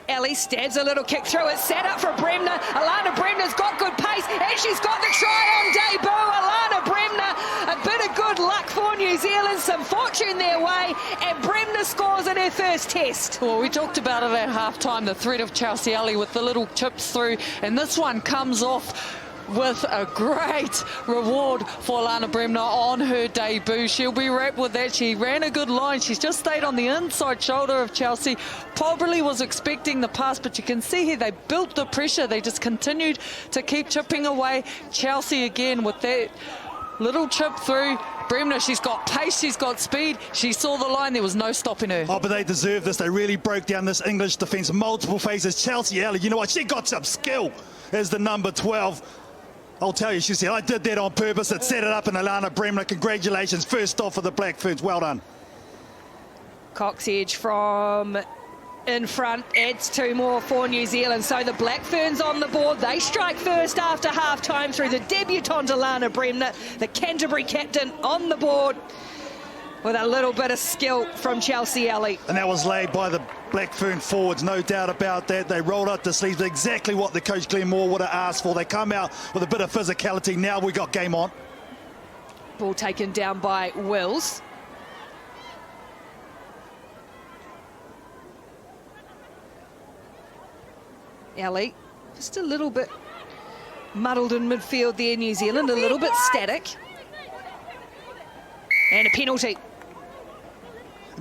Speaker 1: Ellie stabs a little kick through. It's set up for Bremner. Alana Bremner's got good pace, and she's got the try on debut. Alana Bremner, a bit of good luck for New Zealand, some fortune their way, and Bremner scores in her first test.
Speaker 3: Well, we talked about it at half-time, the threat of Chelsea Alley with the little chips through, and this one comes off with a great reward for Alana Bremner on her debut. She'll be wrapped with that. She ran a good line. She's just stayed on the inside shoulder of Chelsea. Probably was expecting the pass, but you can see here they built the pressure. They just continued to keep chipping away. Chelsea again with that Little chip through. Bremner, she's got pace, she's got speed. She saw the line, there was no stopping her.
Speaker 2: Oh, but they deserve this. They really broke down this English defence. Multiple phases. Chelsea Alley, you know what? She got some skill as the number 12. I'll tell you, she said, I did that on purpose. It set it up in Alana Bremner. Congratulations. First off for the Black Ferns. Well done.
Speaker 1: Cox Edge from in front adds 2 more for New Zealand. So the Black Ferns on the board. They strike first after half-time through the debutant Alana Bremner, the Canterbury captain, on the board with a little bit of skill from Chelsea Alley.
Speaker 2: And that was laid by the Black Fern forwards, no doubt about that. They rolled out the sleeves, exactly what the coach Glenn Moore would have asked for. They come out with a bit of physicality. Now we got game on.
Speaker 1: Ball taken down by Wills. Alley, just a little bit muddled in midfield there, New Zealand, a little bit static. And a penalty.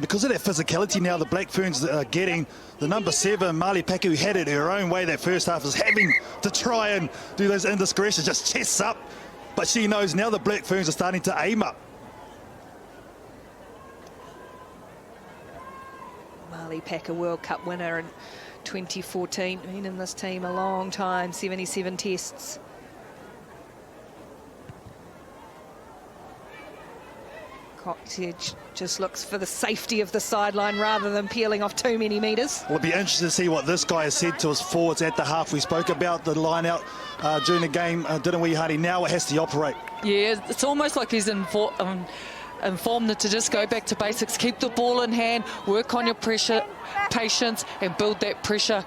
Speaker 2: Because of that physicality now the Black Ferns are getting, the number 7, Marley Packer, who had it her own way that first half, is having to try and do those indiscretions, just chests up. But she knows now the Black Ferns are starting to aim up.
Speaker 1: Marley Packer, World Cup winner in 2014, been in this team a long time, 77 tests. Cottage just looks for the safety of the sideline rather than peeling off too many metres.
Speaker 2: We'll be interested to see what this guy has said to his forwards at the half. We spoke about the line out during the game, didn't we, Hardy? Now it has to operate.
Speaker 3: Yeah, it's almost like he's informed them to just go back to basics, keep the ball in hand, work on your pressure, patience, and build that pressure.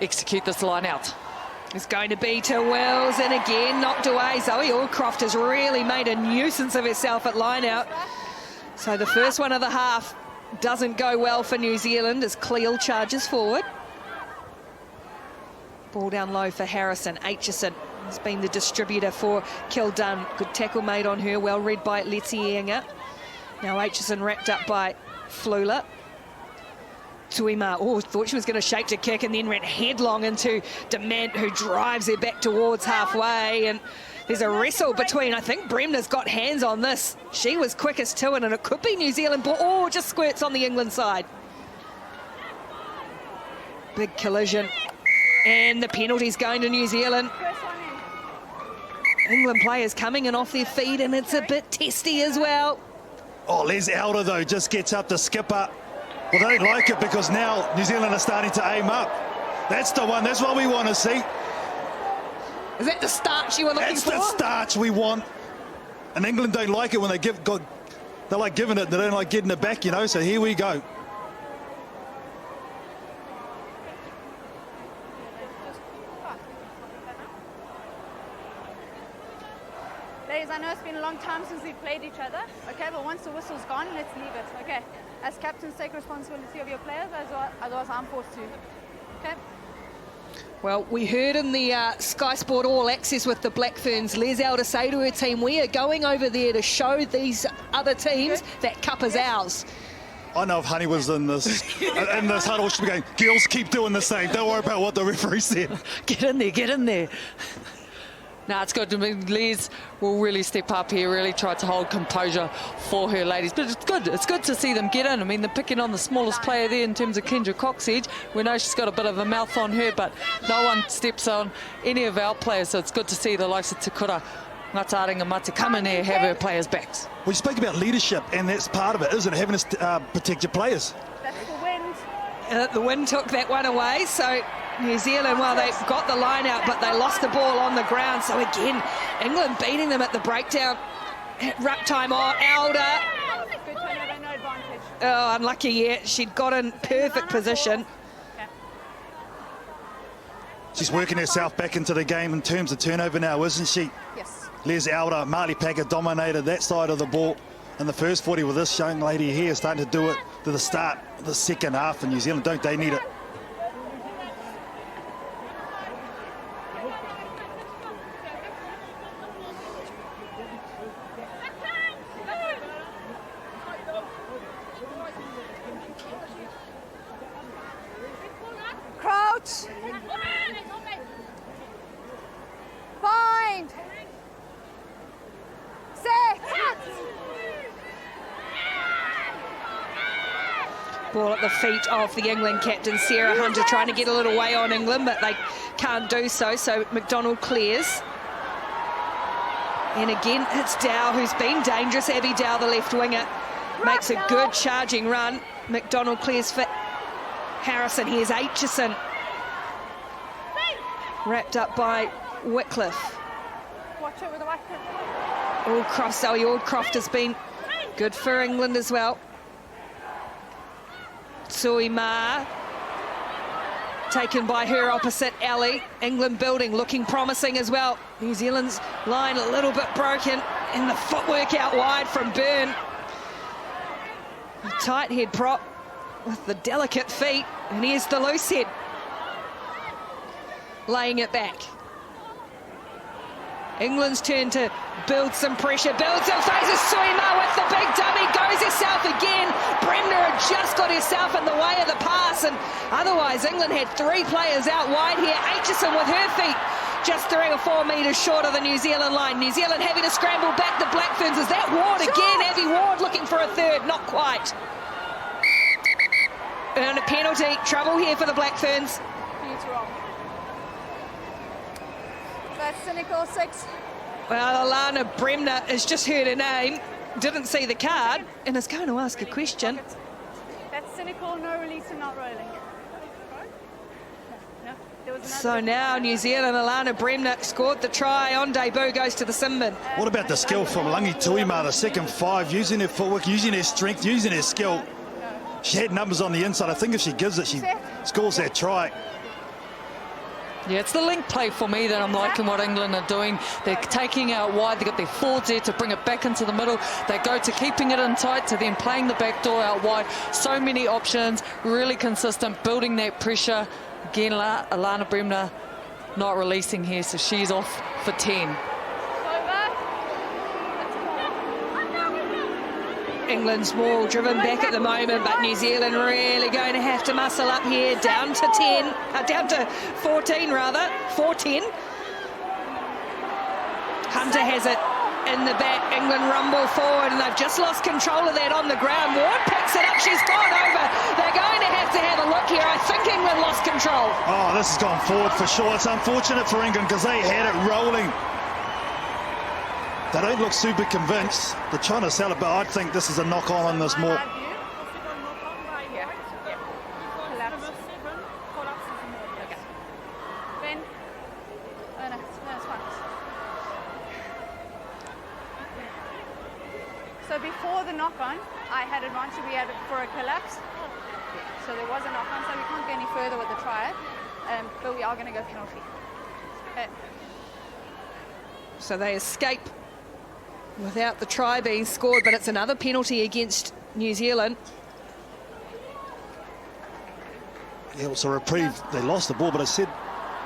Speaker 3: Execute this line out.
Speaker 1: It's going to be to Wells, and again knocked away. Zoe Aldcroft has really made a nuisance of herself at line out. So the first one of the half doesn't go well for New Zealand as Cleal charges forward. Ball down low for Harrison. Aitchison has been the distributor for Kildun. Good tackle made on her, well read by Letzienga. Now Aitchison wrapped up by Flula. Tuima, thought she was going to shape to kick and then ran headlong into Dement, who drives her back towards halfway. And there's a wrestle between, I think Bremner's got hands on this. She was quickest to it, and it could be New Zealand ball. Oh, just squirts on the England side. Big collision. And the penalty's going to New Zealand. England players coming in off their feet, and it's a bit testy as well.
Speaker 2: Oh, Les Elder, though, just gets up the skipper. Well, they don't like it because now New Zealand are starting to aim up. That's the one. That's what we want to see.
Speaker 1: Is that the starch you were looking for?
Speaker 2: That's the starch we want. And England don't like it when they give God. They like giving it. They don't like getting it back, you know. So here we go.
Speaker 4: Ladies, I know it's been a long time since we've played each other, okay, but once the whistle's gone, let's leave it, okay? As captains, take responsibility of your players, otherwise I'm forced to, okay?
Speaker 1: Well, we heard in the Sky Sport All Access with the Black Ferns, Les Elder say to her team, we are going over there to show these other teams that cup is ours.
Speaker 2: I know if Honey was in this huddle, she'd be going, girls, keep doing the same. Don't worry about what the referee said.
Speaker 3: Get in there, get in there. No, it's good. I mean, Les will really step up here, really try to hold composure for her ladies. But it's good. It's good to see them get in. I mean, they're picking on the smallest player there in terms of Kendra Cox Edge. We know she's got a bit of a mouth on her, but no one steps on any of our players. So it's good to see the likes of Te Kura, Ngata and Mate come in there, have her players' backs.
Speaker 2: We spoke about leadership, and that's part of it, isn't it? Having to protect your players.
Speaker 4: That's the wind.
Speaker 1: The wind took that one away, so New Zealand, well, they got the line out, but they lost the ball on the ground. So again, England beating them at the breakdown. Ruck time on, Elder.
Speaker 4: Good turnover, no advantage.
Speaker 1: Oh, unlucky, yeah. She'd got in perfect position.
Speaker 2: She's working herself back into the game in terms of turnover now, isn't she?
Speaker 4: Yes.
Speaker 2: Les Elder, Marley Packer dominated that side of the ball in the first 40 with this young lady here starting to do it to the start of the second half in New Zealand. Don't they need it?
Speaker 4: Crouch. Bind.
Speaker 1: Ball at the feet of the England captain, Sarah Hunter, trying to get a little way on England, but they can't do so. So McDonald clears. And again, it's Dow who's been dangerous. Abby Dow, the left winger, makes a good charging run. McDonald clears for Harrison. Here's Aitchison. Wrapped up by Wycliffe.
Speaker 4: Watch it with the Wycliffe.
Speaker 1: Aldcroft, Zoe Aldcroft has been good for England as well. Sui Ma, taken by her opposite alley. England building, looking promising as well. New Zealand's line a little bit broken, and the footwork out wide from Byrne. A tight head prop with the delicate feet, and here's the loose head. Laying it back. England's turn to build some pressure, builds and faces Suima with the big dummy, goes herself again. Bremner had just got herself in the way of the pass, and otherwise England had three players out wide here. Aitchison with her feet just 3 or 4 metres short of the New Zealand line. New Zealand having to scramble back the Black Ferns. Is that Ward again? Abby Ward looking for a third, not quite. Earn a penalty, trouble here for the Black Ferns.
Speaker 4: That's cynical 6.
Speaker 1: Well, Alana Bremner has just heard her name, didn't see the card, and is going to ask a question.
Speaker 4: That's cynical, no release and not rolling.
Speaker 1: So now New Zealand, Alana Bremner scored the try on debut, goes to the sin bin.
Speaker 2: What about the skill from Langi Tuima, the second 5, using her footwork, using her strength, using her skill. She had numbers on the inside. I think if she gives it, she scores that try.
Speaker 3: Yeah, it's the link play for me that I'm liking what England are doing. They're taking out wide. They've got their forwards there to bring it back into the middle. They go to keeping it in tight, to then playing the back door out wide. So many options, really consistent, building that pressure. Again, Alana Bremner not releasing here, so she's off for 10.
Speaker 1: England's ball driven back at the moment, but New Zealand really going to have to muscle up here, down to 10, down to 14 rather, 4-10. Hunter has it in the back, England rumble forward, and they've just lost control of that on the ground. Ward picks it up, she's gone over. They're going to have a look here. I think England lost control.
Speaker 2: Oh, this has gone forward for sure. It's unfortunate for England because they had it rolling. They don't look super convinced. They're trying to sell it, but I think this is a knock-on on this more.
Speaker 4: So before the knock-on, I had advantage. We had it for a collapse. So there was a knock-on, so we can't go any further with the try. But we are going to go penalty. Okay.
Speaker 1: So they escape without the try being scored, but it's another penalty against New Zealand.
Speaker 2: Yeah, it was a reprieve. They lost the ball, but I said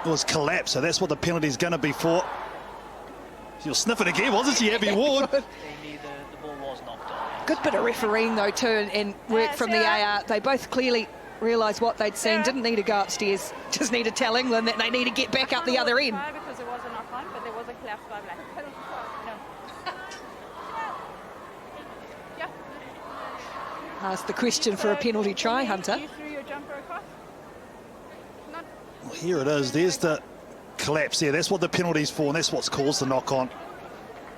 Speaker 2: it was collapse, so that's what the penalty is going to be for. She was sniffing again, wasn't she, Abby Ward?
Speaker 9: The ball was knocked on.
Speaker 1: Good bit of refereeing, though, too, and work from the AR. They both clearly realised what they'd seen, didn't need to go upstairs, just need to tell England that they need to get back up the other end.
Speaker 4: Because there was a knock-on, but there was a collapse by Black.
Speaker 1: Asked the question for a penalty try, Hunter.
Speaker 4: You threw your jumper across? Not.
Speaker 2: Well, here it is. There's the collapse there. That's what the penalty's for, and that's what's caused the knock-on.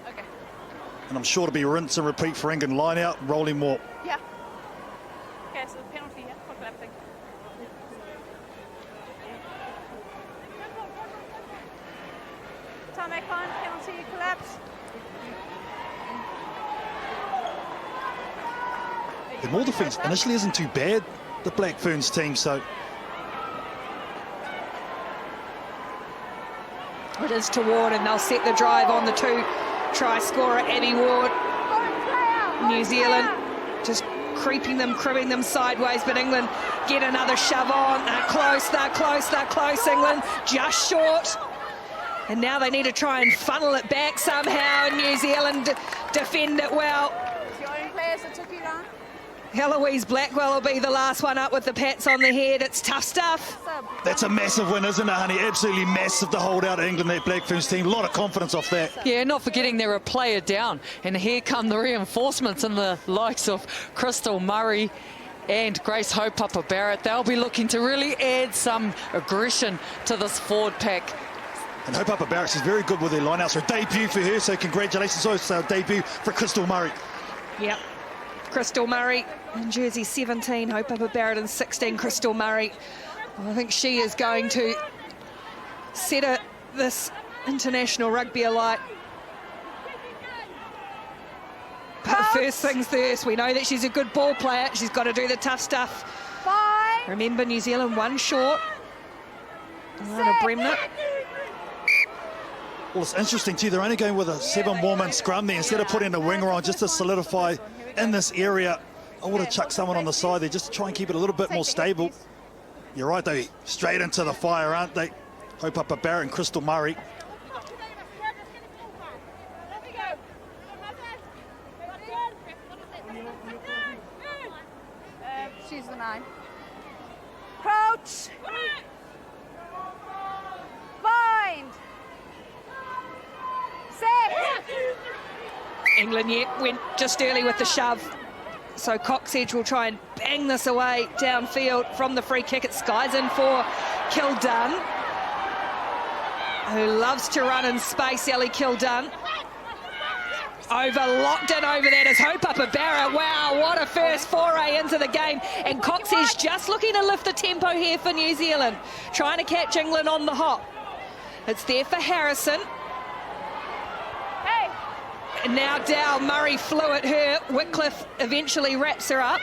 Speaker 4: Okay.
Speaker 2: And I'm sure to be rinse and repeat for England. Line out, rolling more.
Speaker 4: Yeah. Okay, so the penalty, yeah, for collapsing. Time icon, penalty, collapse.
Speaker 2: The more defence initially isn't too bad, the Black Ferns team, so
Speaker 1: it is to Ward, and they'll set the drive on the 2-try scorer, Abby Ward. New Zealand just creeping them, cribbing them sideways, but England get another shove on. They're close, they're close, they're close. England just short. And now they need to try and funnel it back somehow, and New Zealand defend it well.
Speaker 4: It's your own players that took you down.
Speaker 1: Eloise Blackwell will be the last one up with the pats on the head. It's tough stuff.
Speaker 2: that's a massive win, isn't it, honey? Absolutely massive to hold out England, that Black Ferns team. A lot of confidence off that.
Speaker 3: Yeah, not forgetting they're a player down. And here come the reinforcements in the likes of Crystal Murray and Grace Haupapa-Barrett. They'll be looking to really add some aggression to this forward pack.
Speaker 2: And Haupapa-Barrett is very good with their lineouts. Her debut for her, so congratulations. Also a debut for Crystal Murray.
Speaker 1: Yep. Crystal Murray in jersey 17, Haupapa-Barrett in 16, Crystal Murray. I think she is going to set this international rugby alight. But first things first, we know that she's a good ball player. She's got to do the tough stuff. Remember, New Zealand one short. Bremner.
Speaker 2: Well, it's interesting too, they're only going with a 7-woman scrum there instead of putting a winger on just to solidify in this area. I would have chucked someone on the side there just to try and keep it a little bit more stable. You're right, though, straight into the fire, aren't they? Haupapa-Barrett and Crystal Murray.
Speaker 4: She's the 9. Crouch. Bind. Set.
Speaker 1: England went just early with the shove. So Coxedge will try and bang this away downfield from the free kick. It skies in for Kildunn, who loves to run in space. Ellie Kildunn. Locked in over that is Haupapa-Barrett. Wow, what a first foray into the game. And Coxedge just looking to lift the tempo here for New Zealand. Trying to catch England on the hop. It's there for Harrison. And now Dow, Murray flew at her. Whitcliffe eventually wraps her up.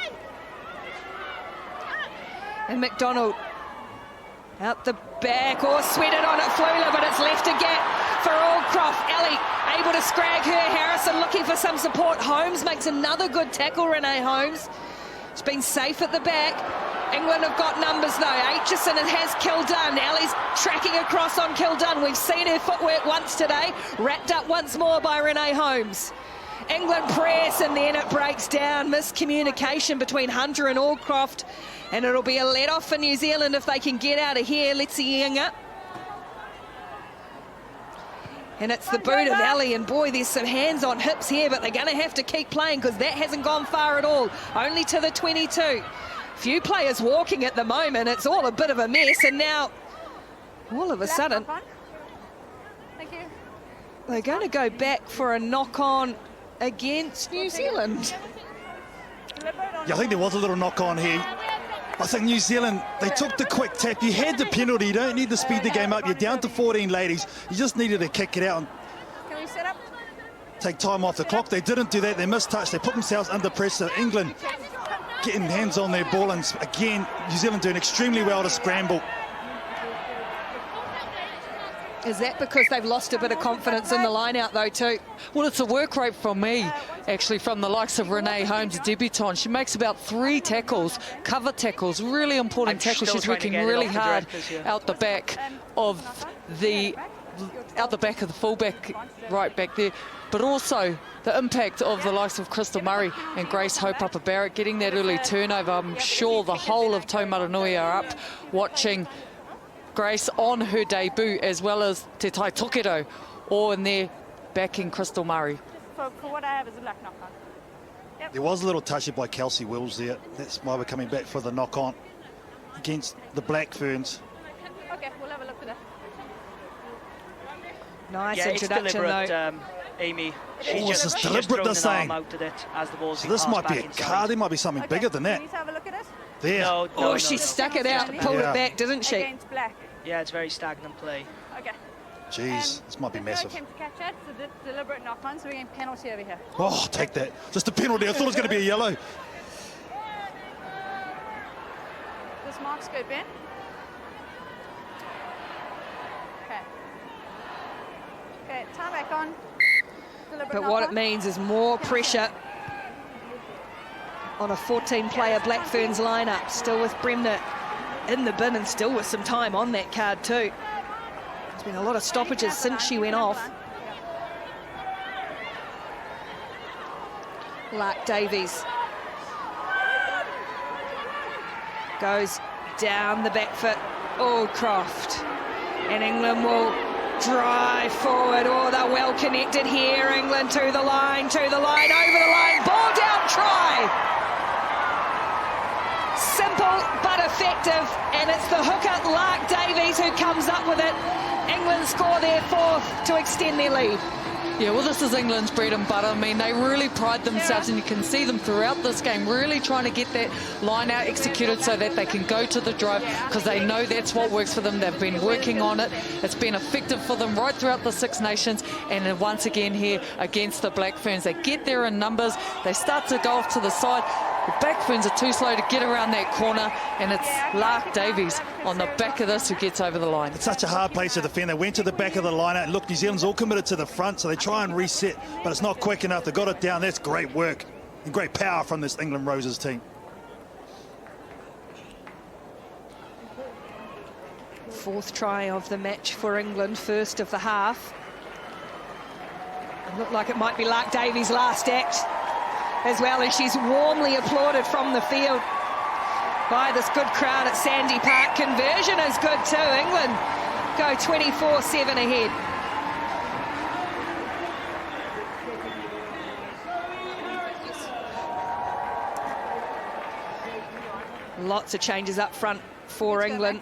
Speaker 1: And McDonald out the back, or sweated on it, Flula, but it's left a gap for Aldcroft. Ellie able to scrag her. Harrison looking for some support. Holmes makes another good tackle, Renee Holmes. She's been safe at the back. England have got numbers though. Aitchison has Kildunn. Ellie's tracking across on Kildunn. We've seen her footwork once today. Wrapped up once more by Renee Holmes. England press, and then it breaks down. Miscommunication between Hunter and Aldcroft. And it'll be a let-off for New Zealand if they can get out of here. Let's see Inga. And it's the boot of Ellie, and boy, there's some hands on hips here, but they're going to have to keep playing because that hasn't gone far at all. Only to the 22. Few players walking at the moment. It's all a bit of a mess, and now all of a sudden
Speaker 4: Thank you.
Speaker 1: they're going to go back for a knock-on against New Zealand.
Speaker 2: Yeah, I think there was a little knock-on here. I think New Zealand, they took the quick tap. You had the penalty. You don't need to speed the game up. You're down to 14 ladies. You just needed to kick it out and
Speaker 4: Can we set up?
Speaker 2: take time off the clock. They didn't do that. They mistouched. They put themselves under pressure. England getting hands on their ball, and again, New Zealand doing extremely well to scramble.
Speaker 1: Is that because they've lost a bit of confidence in the line-out, though, too?
Speaker 3: Well, it's a work rate from me, actually, from the likes of Renee Holmes, debutant. She makes about 3 tackles, cover tackles, really important tackles. She's working really hard out the back of the fullback, right back there. But also the impact of the likes of Crystal Murray and Grace Haupapa-Barrett getting that early turnover. I'm sure the whole of Taumaranui are up watching Grace on her debut, as well as Te Tai Tokedo, all in there backing Crystal Murray.
Speaker 4: For what I have is a black knock-on. Yep.
Speaker 2: There was a little touchy by Kelsey Wills there. That's why we're coming back for the knock-on against the Black Ferns.
Speaker 4: Okay, we'll have a look at that.
Speaker 1: Nice introduction, though.
Speaker 9: Amy.
Speaker 2: She's just deliberate, this thing.
Speaker 9: Out at it as the ball's
Speaker 2: So this might be a card. There might be something bigger than that.
Speaker 4: Can you have a look at it?
Speaker 2: There.
Speaker 1: No, she stuck it out and pulled it back, didn't she?
Speaker 4: Against black.
Speaker 9: Yeah, it's very stagnant play.
Speaker 4: Okay.
Speaker 2: Jeez, this might be massive.
Speaker 4: Attempt to catch it. It's a deliberate knock-on, so we're getting penalty over here.
Speaker 2: Oh, take that. Just a penalty. I thought it was going to be a yellow.
Speaker 4: This marks go, Ben. Okay. Okay, time back on. Deliberate
Speaker 1: But what it
Speaker 4: knock-on.
Speaker 1: means is more pressure on a 14-player Black Ferns lineup. Still with Bremner in the bin and still with some time on that card too. There's been a lot of stoppages since she went off. Lark Davies goes down the back foot. Aldcroft, and England will drive forward. Oh, they're well connected here. England to the line, over the line, ball down, try. effective, and it's the hooker, Lark Davies, who comes up with it. England score their fourth to extend their lead.
Speaker 3: Yeah, well, this is England's bread and butter. I mean, they really pride themselves, and you can see them throughout this game really trying to get that line out executed so that they can go to the drive, because they know that's what works for them. They've been working on it. It's been effective for them right throughout the Six Nations, and then once again here against the Black Ferns. They get there in numbers. They start to go off to the side. The Black Ferns are too slow to get around that corner, and it's Lark Davies on the back of this who gets over the line.
Speaker 2: It's such a hard place to defend. They went to the back of the line out. Look, New Zealand's all committed to the front, so they try and reset, but it's not quick enough. They got it down. That's great work and great power from this England Roses team.
Speaker 1: Fourth try of the match for England, first of the half. It looked like it might be Lark Davies' last act as well, and she's warmly applauded from the field by this good crowd at Sandy Park. Conversion is good too. England go 24-7 ahead. Lots of changes up front for England.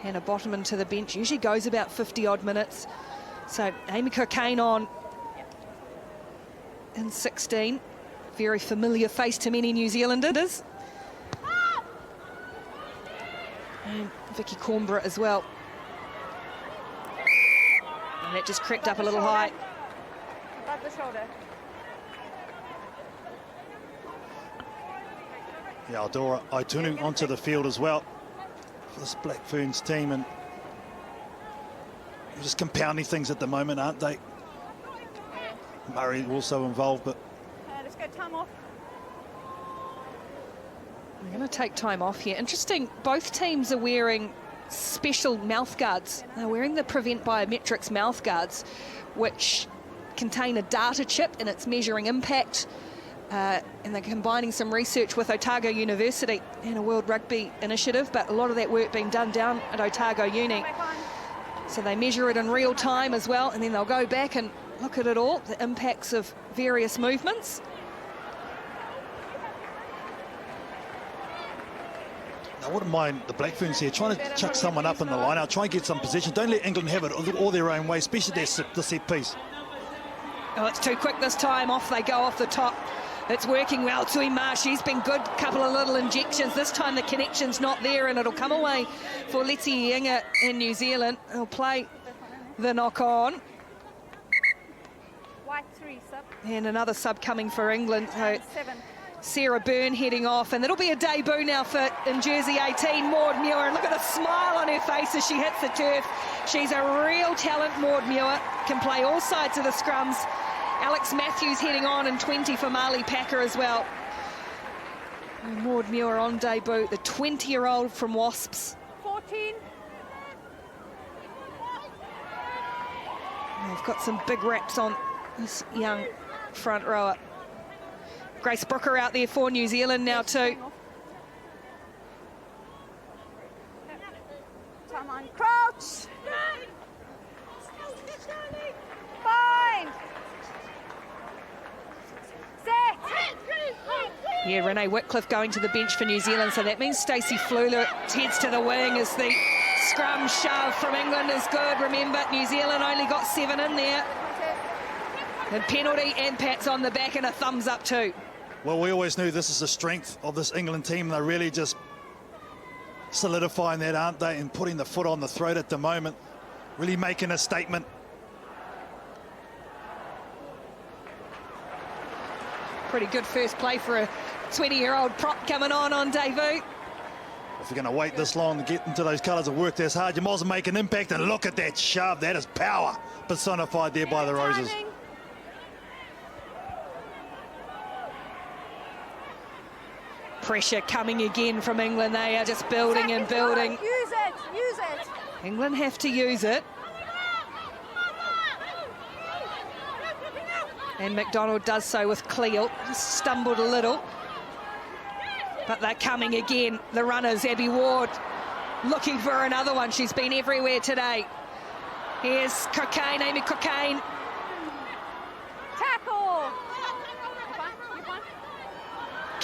Speaker 1: Hannah Bottoman to the bench, usually goes about 50-odd minutes. So Amy Cockayne on in 16. Very familiar face to many New Zealanders. And Vicky Cornborough as well. And that just crept up a little high.
Speaker 4: Above the shoulder.
Speaker 2: Yeah, Aldora Aitunu onto the field as well for this Black Ferns team, and they're just compounding things at the moment, aren't they? Murray also involved, but
Speaker 4: Let's go time off.
Speaker 1: I'm going to take time off here. Interesting, both teams are wearing special mouth guards. They're wearing the Prevent Biometrics mouth guards, which contain a data chip, and it's measuring impact. And they're combining some research with Otago University and a World Rugby initiative, but a lot of that work being done down at Otago Uni. So they measure it in real time as well, and then they'll go back and look at it all, the impacts of various movements.
Speaker 2: I wouldn't mind the Black Ferns here trying to chuck someone up in the line out, try and get some position. Don't let England have it all their own way, especially the set piece.
Speaker 1: Oh, it's too quick this time. Off they go off the top. It's working well. Tui Ma, she's been good. Couple of little injections. This time the connection's not there, and it'll come away for Leti Inga in New Zealand. They'll play the knock on.
Speaker 4: White 3 sub.
Speaker 1: And another sub coming for England. So
Speaker 4: 7.
Speaker 1: Sarah Byrne heading off, and it'll be a debut now for in jersey 18, Maud Muir. And look at the smile on her face as she hits the turf. She's a real talent, Maud Muir. Can play all sides of the scrums. Alex Matthews heading on in 20 for Marley Packer as well. And Maud Muir on debut, the 20-year-old from Wasps.
Speaker 4: 14.
Speaker 1: They've got some big raps on this young front rower. Grace Brooker out there for New Zealand now too.
Speaker 4: Time on. Crouch. Bind. Set.
Speaker 1: Yeah, Renee Whitcliffe going to the bench for New Zealand, so that means Stacey Fleuler heads to the wing as the scrum shove from England is good. Remember, New Zealand only got 7 in there. And penalty, and Pat's on the back, and a thumbs up too.
Speaker 2: Well, we always knew this is the strength of this England team. They're really just solidifying that, aren't they, and putting the foot on the throat at the moment, really making a statement.
Speaker 1: Pretty good first play for a 20-year-old prop coming on debut.
Speaker 2: If you're going to wait this long to get into those colours and work this hard, you might as well make an impact. And look at that shove. That is power personified there by the Roses.
Speaker 1: Pressure coming again from England. They are just building and building.
Speaker 4: Use it. Use it.
Speaker 1: England have to use it. And McDonald does so with Cleo. Just stumbled a little. But they're coming again. The runners, Abby Ward, looking for another one. She's been everywhere today. Here's Cockayne, Amy Cockayne.
Speaker 4: Tackle.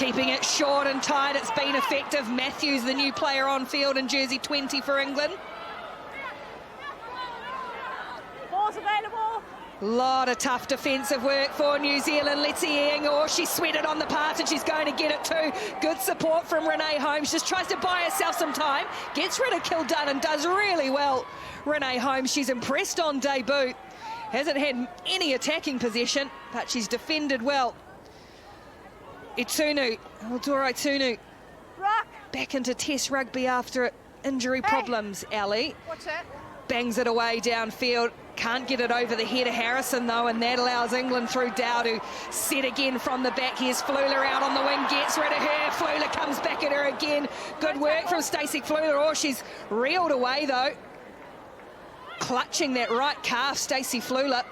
Speaker 1: keeping it short and tight. It's been effective. Matthews, the new player on field in jersey 20 for England.
Speaker 4: Ball's available.
Speaker 1: Lot of tough defensive work for New Zealand. Letty Eng, she sweated on the pass and she's going to get it too. Good support from Renee Holmes. Just tries to buy herself some time. Gets rid of Kildun and does really well. Renee Holmes, she's impressed on debut. Hasn't had any attacking possession, but she's defended well. Itunu, Dora Itunu, back into Test rugby after injury problems, Ali.
Speaker 4: What's that?
Speaker 1: Bangs it away downfield. Can't get it over the head of Harrison, though, and that allows England through Dowd, who set again from the back. Here's Fleuler out on the wing, gets rid of her. Fleuler comes back at her again. Good work from Stacey Fleuler. She's reeled away, though. Clutching that right calf, Stacey Fleuler.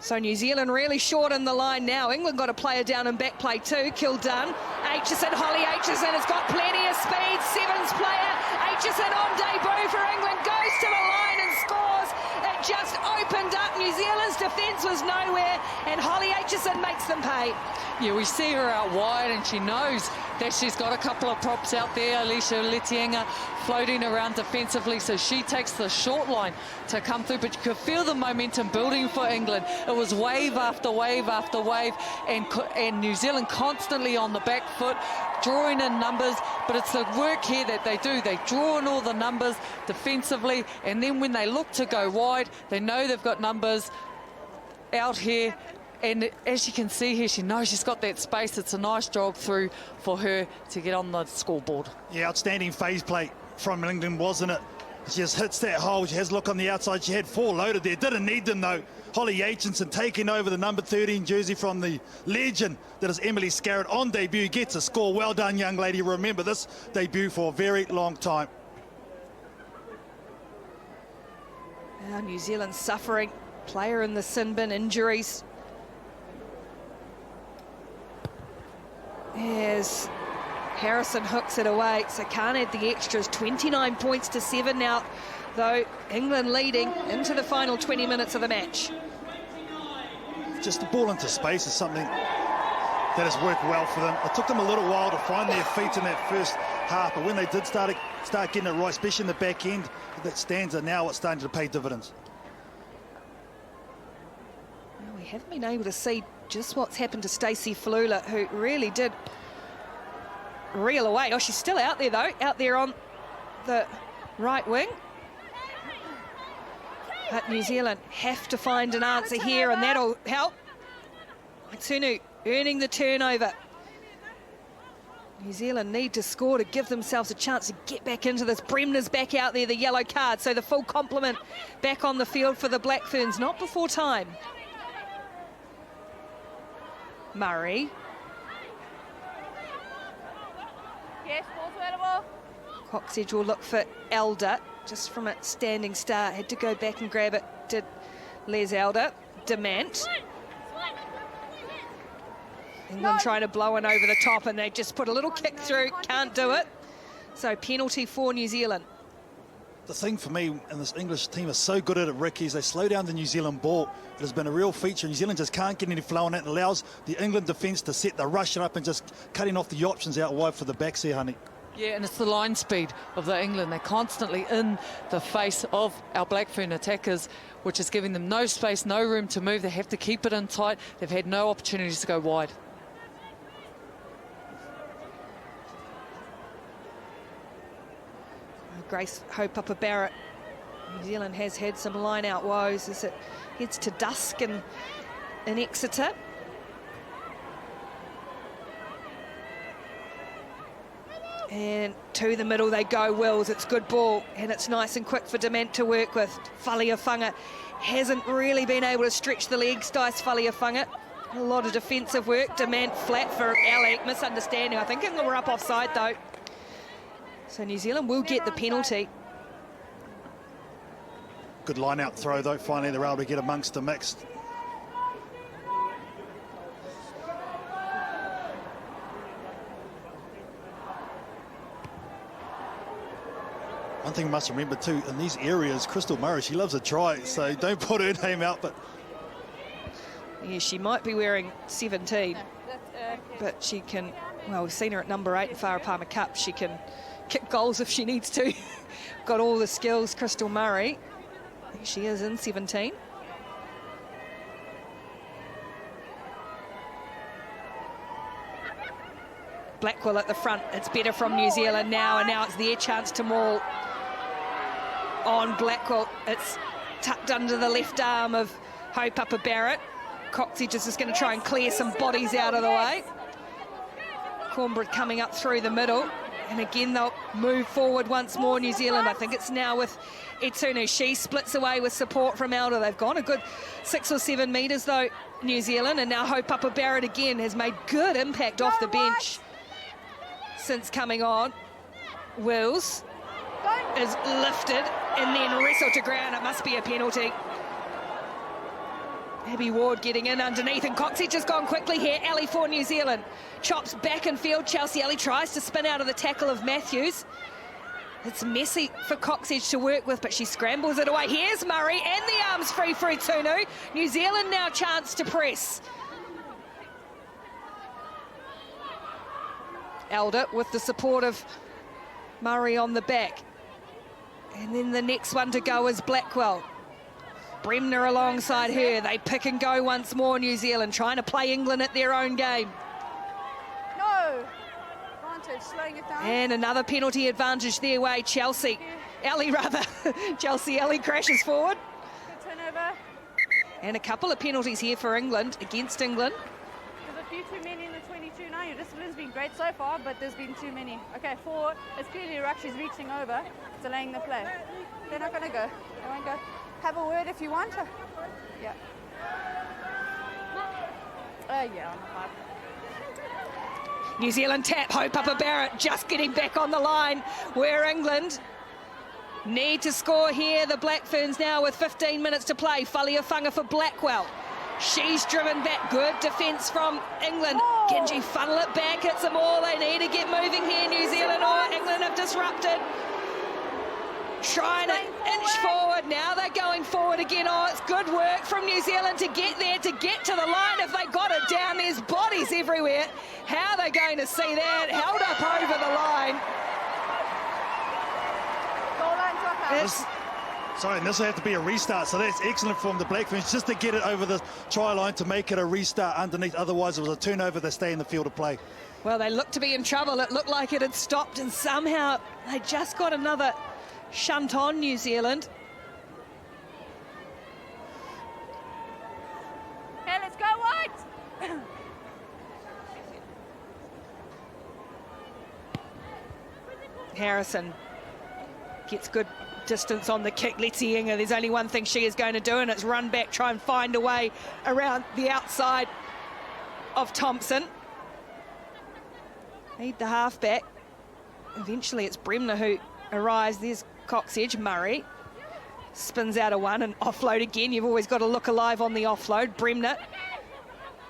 Speaker 1: So New Zealand really short in the line now. England got a player down in back play too. Kildun, Aitchison, Holly Aitchison has got plenty of speed. Sevens player, Aitchison on debut for England, goes to the line and scores. It just opened up. New Zealand's defence was nowhere, and Holly Aitchison makes them pay.
Speaker 3: Yeah, we see her out wide and she knows that she's got a couple of props out there. Alicia Letienga floating around defensively, so she takes the short line to come through, but you could feel the momentum building for England. It was wave after wave after wave, and New Zealand constantly on the back foot, drawing in numbers, but it's the work here that they do. They draw in all the numbers defensively, and then when they look to go wide, they know they've got numbers out here. And as you can see here, she knows she's got that space. It's a nice jog through for her to get on the scoreboard.
Speaker 2: Yeah, outstanding phase play from England, wasn't it? She just hits that hole. She has a look on the outside. She had 4 loaded there. Didn't need them, though. Holly Aitchison taking over the number 13 jersey from the legend that is Emily Scarrett on debut. Gets a score. Well done, young lady. Remember this debut for a very long time.
Speaker 1: Now New Zealand suffering. Player in the sin bin, injuries. As Harrison hooks it away, so can't add the extras. 29 points to 7 now, though England leading into the final 20 minutes of the match.
Speaker 2: Just the ball into space is something that has worked well for them. It took them a little while to find their feet in that first half, but when they did start getting it right, especially in the back end, that stanza now it's starting to pay dividends.
Speaker 1: Well, we haven't been able to see just what's happened to Stacey Fleuler, who really did reel away. She's still out there, though, out there on the right wing. But New Zealand have to find an answer here, and that'll help. Itunu earning the turnover. New Zealand need to score to give themselves a chance to get back into this. Bremner's back out there, the yellow card, so the full complement back on the field for the Black Ferns, not before time. Murray.
Speaker 4: Yes, ball's available.
Speaker 1: Coxedge will look for Elder, just from a standing start. Had to go back and grab it, did Les Elder. Demant. England trying to blow one over the top, and they just put a little kick through, can't do it. So penalty for New Zealand.
Speaker 2: The thing for me, and this English team is so good at it, Ricky, is they slow down the New Zealand ball. It has been a real feature. New Zealand just can't get any flow on it. It allows the England defence to set the rush up and just cutting off the options out wide for the backs here, honey.
Speaker 3: Yeah, and it's the line speed of the England. They're constantly in the face of our Black Fern attackers, which is giving them no space, no room to move. They have to keep it in tight. They've had no opportunities to go wide.
Speaker 1: Grace Hope Upper Barrett. New Zealand has had some line-out woes as it heads to dusk in Exeter. And to the middle they go, Wills. It's good ball, and it's nice and quick for Demant to work with. Faliafunga hasn't really been able to stretch the legs, Dice Faliafunga. A lot of defensive work. Demant flat for Alec. Misunderstanding. I think England were up offside, though. So New Zealand will get the penalty.
Speaker 2: Good line-out throw, though. Finally, they're able to get amongst the mix. One thing you must remember, too, in these areas, Crystal Murray, she loves a try, so don't put her name out, but...
Speaker 1: Yeah, she might be wearing 17.
Speaker 4: That's
Speaker 1: but she can, well, we've seen her at number 8 in Farah Palmer Cup. She can kick goals if she needs to. Got all the skills, Crystal Murray. I think she is in 17. Blackwell at the front. It's better from New Zealand now, and now it's their chance to maul on Blackwell. It's tucked under the left arm of Hope Upper Barrett. Coxedge is just going to try and clear some bodies out of the way. Cornbread coming up through the middle, and again they'll move forward once more, New Zealand. I think it's now with Etunu. She splits away with support from Elder. They've gone a good 6 or 7 metres though, New Zealand, and now Hope Upper Barrett again has made good impact off the bench since coming on. Wills is lifted and then wrestled to ground. It must be a penalty. Abby Ward getting in underneath, and Coxedge has gone quickly here. Alley for New Zealand. Chops back in field. Chelsea Alley tries to spin out of the tackle of Matthews. It's messy for Coxedge to work with, but she scrambles it away. Here's Murray, and the arms free for Etunu. New Zealand now chance to press. Elder with the support of Murray on the back. And then the next one to go is Blackwell. Bremner alongside her. They pick and go once more, New Zealand, trying to play England at their own game.
Speaker 4: No. Advantage, slowing it down.
Speaker 1: And another penalty advantage their way. Chelsea Alley Chelsea Alley crashes forward.
Speaker 4: Good turnover.
Speaker 1: And a couple of penalties here for England, against England.
Speaker 4: There's a few too many in the 22 now. Your discipline's been great so far, but there's been too many. Okay, forward. It's clearly a ruck. She's reaching over, delaying the play. They're not going to go. They won't go. Have a word if you want to. Yeah. Yeah, on the 5.
Speaker 1: New Zealand tap. Hope Upper Barrett just getting back on the line, where England need to score here. The Black Ferns now with 15 minutes to play. Faliafunga for Blackwell. She's driven back. Good defence from England. Can she funnel it back? It's them all. They need to get moving here, New Zealand, or England have disrupted. Trying to inch forward. Now they're going forward again. Oh, it's good work from New Zealand to get there, to get to the line. If they got it down, there's bodies everywhere. How are they going to see that? Held up over the line.
Speaker 2: Sorry, and this will have to be a restart, so that's excellent from the Black Ferns just to get it over the try line to make it a restart underneath. Otherwise, it was a turnover. They stay in the field of play.
Speaker 1: Well, they looked to be in trouble. It looked like it had stopped, and somehow they just got another shunt on, New Zealand.
Speaker 4: Okay, let's go, White!
Speaker 1: Harrison gets good distance on the kick. Letty Inga, there's only one thing she is going to do, and it's run back, try and find a way around the outside of Thompson. Need the halfback. Eventually it's Bremner who arrives. There's Coxedge. Murray spins out of one and offload again. You've always got to look alive on the offload. Bremner,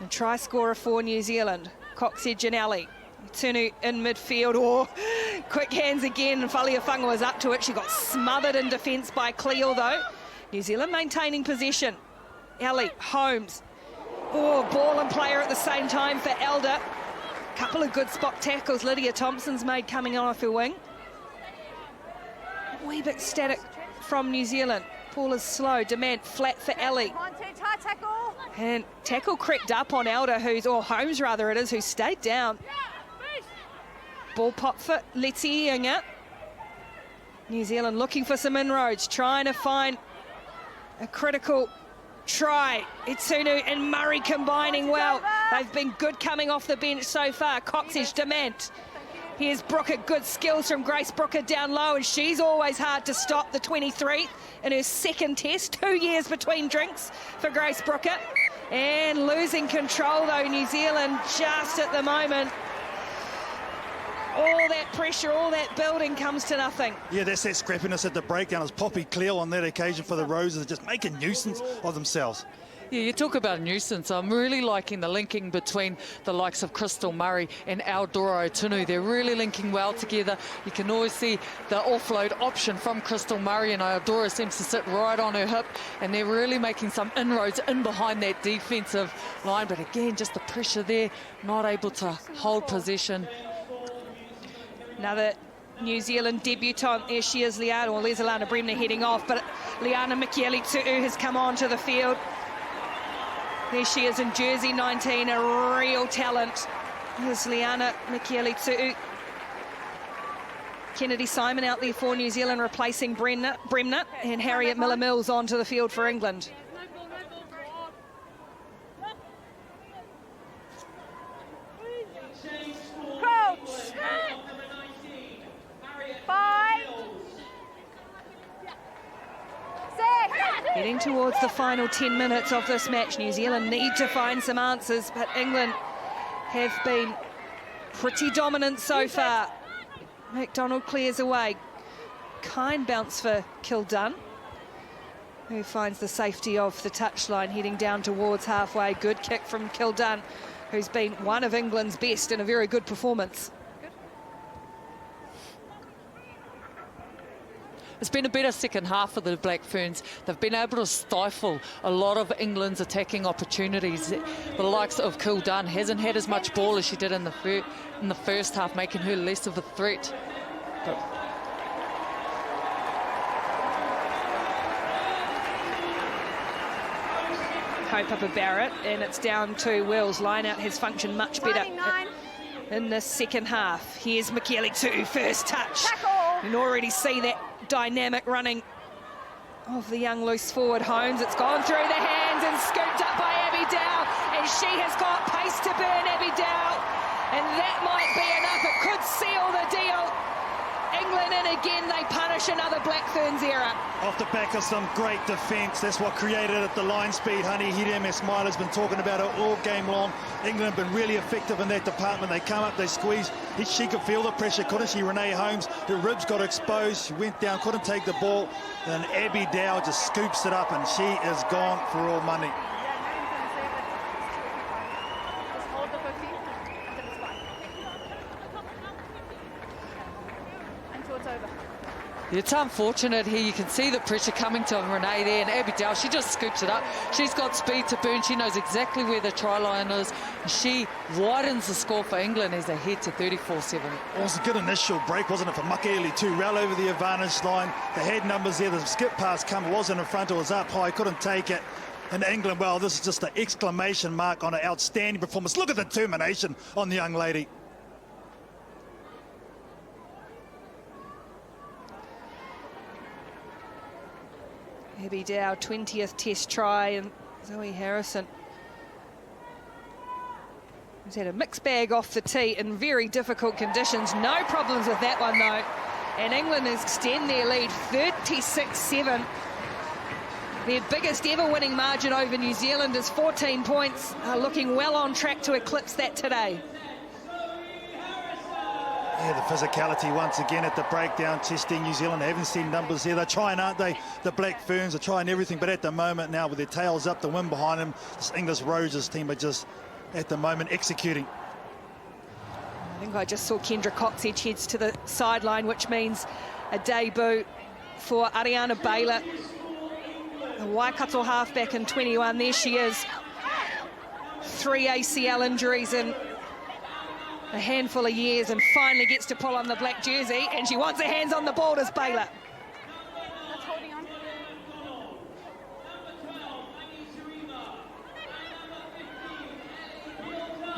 Speaker 1: and try scorer for New Zealand. Coxedge and Alley. Tunu in midfield. Oh, quick hands again. Faliafunga was up to it. She got smothered in defence by Cleo though. New Zealand maintaining possession. Alley, Holmes. Oh, ball and player at the same time for Elder. Couple of good spot tackles Lydia Thompson's made coming on off her wing. A wee bit static from New Zealand. Paula's slow. Demand flat for Alley. And tackle crept up on Elder, or Holmes rather it is, who stayed down. Ball pop for Letty Inga. New Zealand looking for some inroads, trying to find a critical try. Etunu and Murray combining well. They've been good coming off the bench so far. Coxedge, Demand. Here's Brooker, good skills from Grace Brooker down low, and she's always hard to stop, the 23 in her second test. 2 years between drinks for Grace Brooker. And losing control though, New Zealand just at the moment. All that pressure, all that building comes to nothing.
Speaker 2: Yeah, that's that scrappiness at the breakdown. It's Poppy Cleo on that occasion for the Roses, just making nuisance of themselves.
Speaker 3: Yeah, you talk about a nuisance. I'm really liking the linking between the likes of Crystal Murray and Eldora Otunu. They're really linking well together. You can always see the offload option from Crystal Murray, and Eldora seems to sit right on her hip, and they're really making some inroads in behind that defensive line. But again, just the pressure there, not able to hold possession.
Speaker 1: Another New Zealand debutant. There she is, Liana, or there's Alana Bremner heading off, but Liana Mikieli-Tu'u has come onto the field. There she is in jersey 19, a real talent. Here's Liana Mikieli-Tu'u. Kennedy Simon out there for New Zealand, replacing Bremner, and Harriet Miller-Mills onto the field for England.
Speaker 4: Crouch. 5, 6.
Speaker 1: Heading towards the final 10 minutes of this match, New Zealand need to find some answers, but England have been pretty dominant so far. McDonald clears away. Kind bounce for Kildunn, who finds the safety of the touchline, heading down towards halfway. Good kick from Kildunn, who's been one of England's best in a very good performance.
Speaker 3: It's been a better second half for the Black Ferns. They've been able to stifle a lot of England's attacking opportunities. The likes of Kildunn hasn't had as much ball as she did in the first half, making her less of a threat. But
Speaker 1: Kaupapa Barrett, and it's down to Wills. Line out has functioned much better in the second half. Here's Mikieli-Tu'u, first touch. You can already see that dynamic running of the young loose forward Holmes. It's gone through the hands and scooped up by Abby Dow, and she has got pace to burn, Abby Dow, and that might be enough. It could seal the deal. England, and again they punish another Black Ferns error.
Speaker 2: Off the back of some great defence. That's what created it. The line speed, Honey Hireme Smiley's been talking about it all game long. England have been really effective in that department. They come up, they squeeze. She could feel the pressure, couldn't she? Renee Holmes, her ribs got exposed. She went down, couldn't take the ball. And Abby Dow just scoops it up, and she is gone for all money.
Speaker 3: It's unfortunate here. You can see the pressure coming to Renee there, and Abby Dow, she just scoops it up. She's got speed to burn. She knows exactly where the try line is. She widens the score for England as they head to 34-7.
Speaker 2: It was a good initial break, wasn't it, for Mikieli-Tu'u? Well over the advantage line. The head numbers there. The skip pass come wasn't in front. It was up high. Couldn't take it. And England, well, this is just an exclamation mark on an outstanding performance. Look at the determination on the young lady.
Speaker 1: Abby Dow, 20th test try, and Zoe Harrison has had a mixed bag off the tee in very difficult conditions. No problems with that one, though. And England extend their lead 36-7. Their biggest ever winning margin over New Zealand is 14 points. Are looking well on track to eclipse that today.
Speaker 2: Yeah, the physicality once again at the breakdown, testing New Zealand. They haven't seen numbers there. They're trying, aren't they? The Black Ferns are trying everything, but at the moment now, with their tails up, the wind behind them, this English Roses team are just, at the moment, executing.
Speaker 1: I think I just saw Kendra Coxedge heads to the sideline, which means a debut for Ariana Baylor, a Waikato halfback in 21. There she is. 3 ACL injuries in a handful of years, and finally gets to pull on the black jersey, and she wants her hands on the ball, does Baylor.
Speaker 4: That's holding on.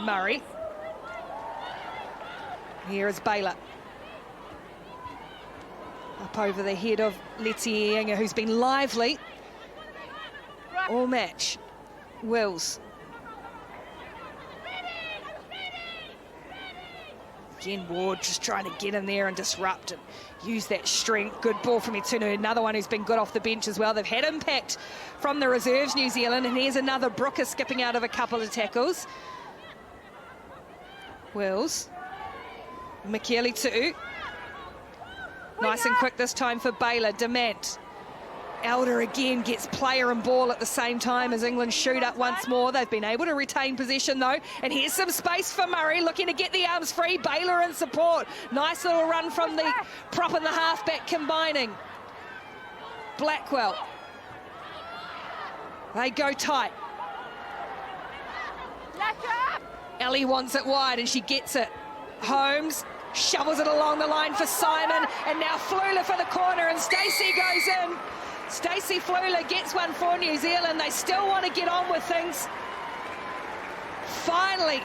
Speaker 1: Murray. Here is Baylor. Up over the head of Letty Ienga, who's been lively all match. Wills. Again, Ward just trying to get in there and disrupt and use that strength. Good ball from Itunu, another one who's been good off the bench as well. They've had impact from the reserves, New Zealand, and here's another Brooker skipping out of a couple of tackles. Wills. Mikieli-Tu'u. Nice and quick this time for Baylor. Demant. Elder again gets player and ball at the same time as England shoot up once more. They've been able to retain possession though. And here's some space for Murray, looking to get the arms free. Baylor in support. Nice little run from the prop and the halfback combining. Blackwell. They go tight. Ellie wants it wide and she gets it. Holmes shovels it along the line for Simon, and now Flula for the corner, and Stacey goes in. Stacey Flula gets one for New Zealand. They still want to get on with things. Finally,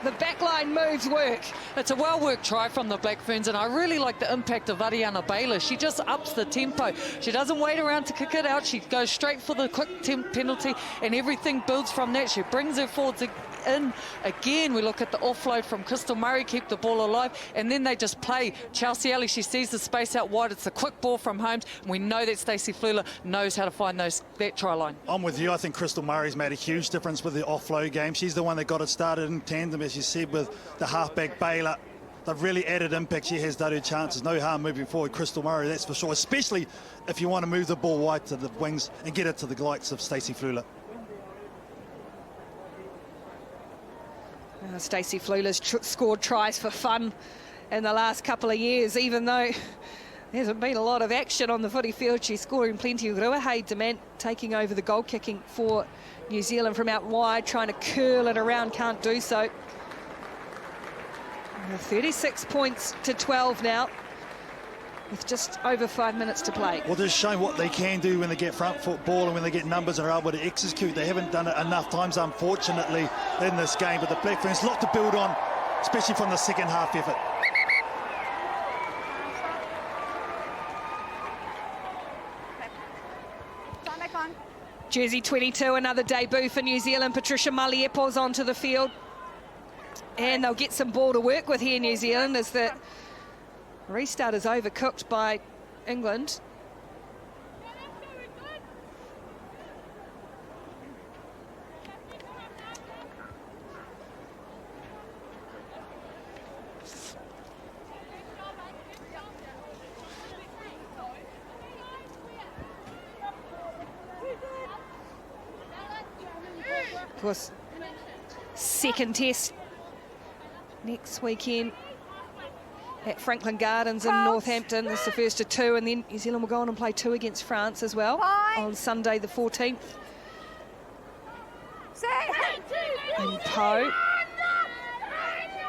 Speaker 1: the backline moves work.
Speaker 3: It's a well-worked try from the Black Ferns, and I really like the impact of Ariana Baylor. She just ups the tempo. She doesn't wait around to kick it out. She goes straight for the quick penalty, and everything builds from that. She brings her forwards in. Again, we look at the offload from Crystal Murray, keep the ball alive, and then they just play. Chelsea Ellie, she sees the space out wide. It's a quick ball from Holmes, and we know that Stacey Flula knows how to find that try line.
Speaker 2: I'm with you. I think Crystal Murray's made a huge difference with the offload game. She's the one that got it started in tandem, as you said, with the halfback Baylor. They've really added impact. She has done her chances. No harm moving forward, Crystal Murray, that's for sure, especially if you want to move the ball wide to the wings and get it to the likes of Stacey Flula.
Speaker 1: Stacey Flula's scored tries for fun in the last couple of years, even though there hasn't been a lot of action on the footy field. She's scoring plenty. Ruahei Dement taking over the goal kicking for New Zealand from out wide, trying to curl it around, can't do so. 36 points to 12 now, with just over 5 minutes to play.
Speaker 2: Well, just showing what they can do when they get front foot ball and when they get numbers and are able to execute. They haven't done it enough times, unfortunately, in this game. But the Black Ferns, a lot to build on, especially from the second half effort.
Speaker 1: Jersey 22, another debut for New Zealand. Patricia Maliepo's onto the field. And they'll get some ball to work with here, New Zealand, as the restart is overcooked by England. Of course, second test next weekend at Franklin Gardens in Northampton. This is the first of two, and then New Zealand will go on and play two against France as well on Sunday the 14th in Pau,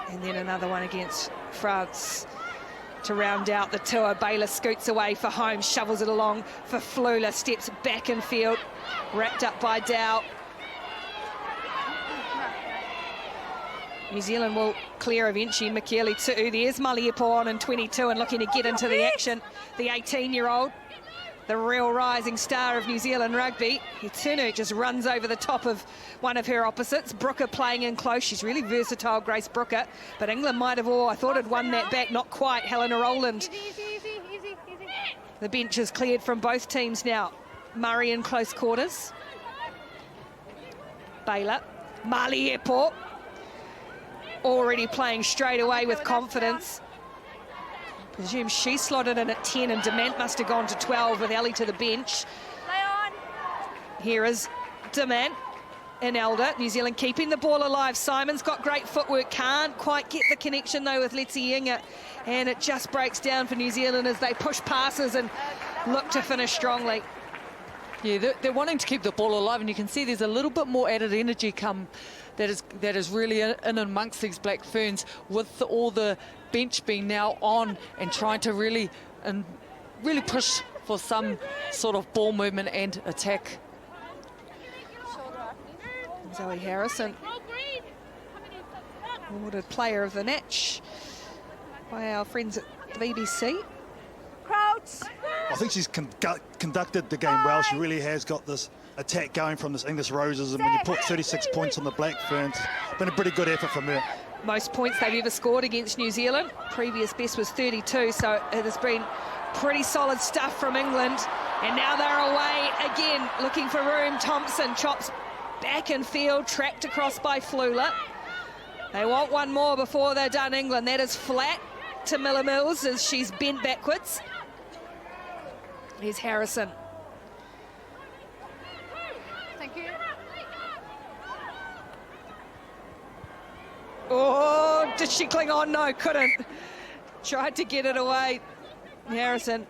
Speaker 1: and then another one against France to round out the tour. Baylor scoots away for Holmes, shovels it along for Flula, steps back in field, wrapped up by Dow. New Zealand will clear eventually. McKeely too. There's Maliepo on in 22 and looking to get into the action. The 18-year-old, the real rising star of New Zealand rugby. Hitunu just runs over the top of one of her opposites. Brooker playing in close. She's really versatile, Grace Brooker. But England might have I thought had won that back. Not quite. Helena Rowland. The bench is cleared from both teams now. Murray in close quarters. Baylor. Maliepo. Already playing straight away with confidence. Presume she slotted in at 10 and Dement must have gone to 12 with Ellie to the bench. Here is Dement and Elder. New Zealand keeping the ball alive. Simon's got great footwork, can't quite get the connection though with Letzi Inga, and it just breaks down for New Zealand as they push passes and look to finish strongly.
Speaker 3: Yeah, they're wanting to keep the ball alive, and you can see there's a little bit more added energy that is really in amongst these Black Ferns, with all the bench being now on and trying to really push for some sort of ball movement and attack.
Speaker 1: Zoe Harrison, awarded player of the match by our friends at the BBC.
Speaker 2: I think she's conducted the game well. She really has got this attack going from this English Roses, and when you put 36 points on the Black Ferns, it's been a pretty good effort from her.
Speaker 1: Most points they've ever scored against New Zealand. Previous best was 32, so it has been pretty solid stuff from England. And now they're away again, looking for room. Thompson chops back in field, tracked across by Flula. They want one more before they're done, England. That is flat to Miller Mills as she's bent backwards. Here's Harrison.
Speaker 4: Thank you.
Speaker 1: Oh, did she cling on? No, couldn't. Tried to get it away. Harrison.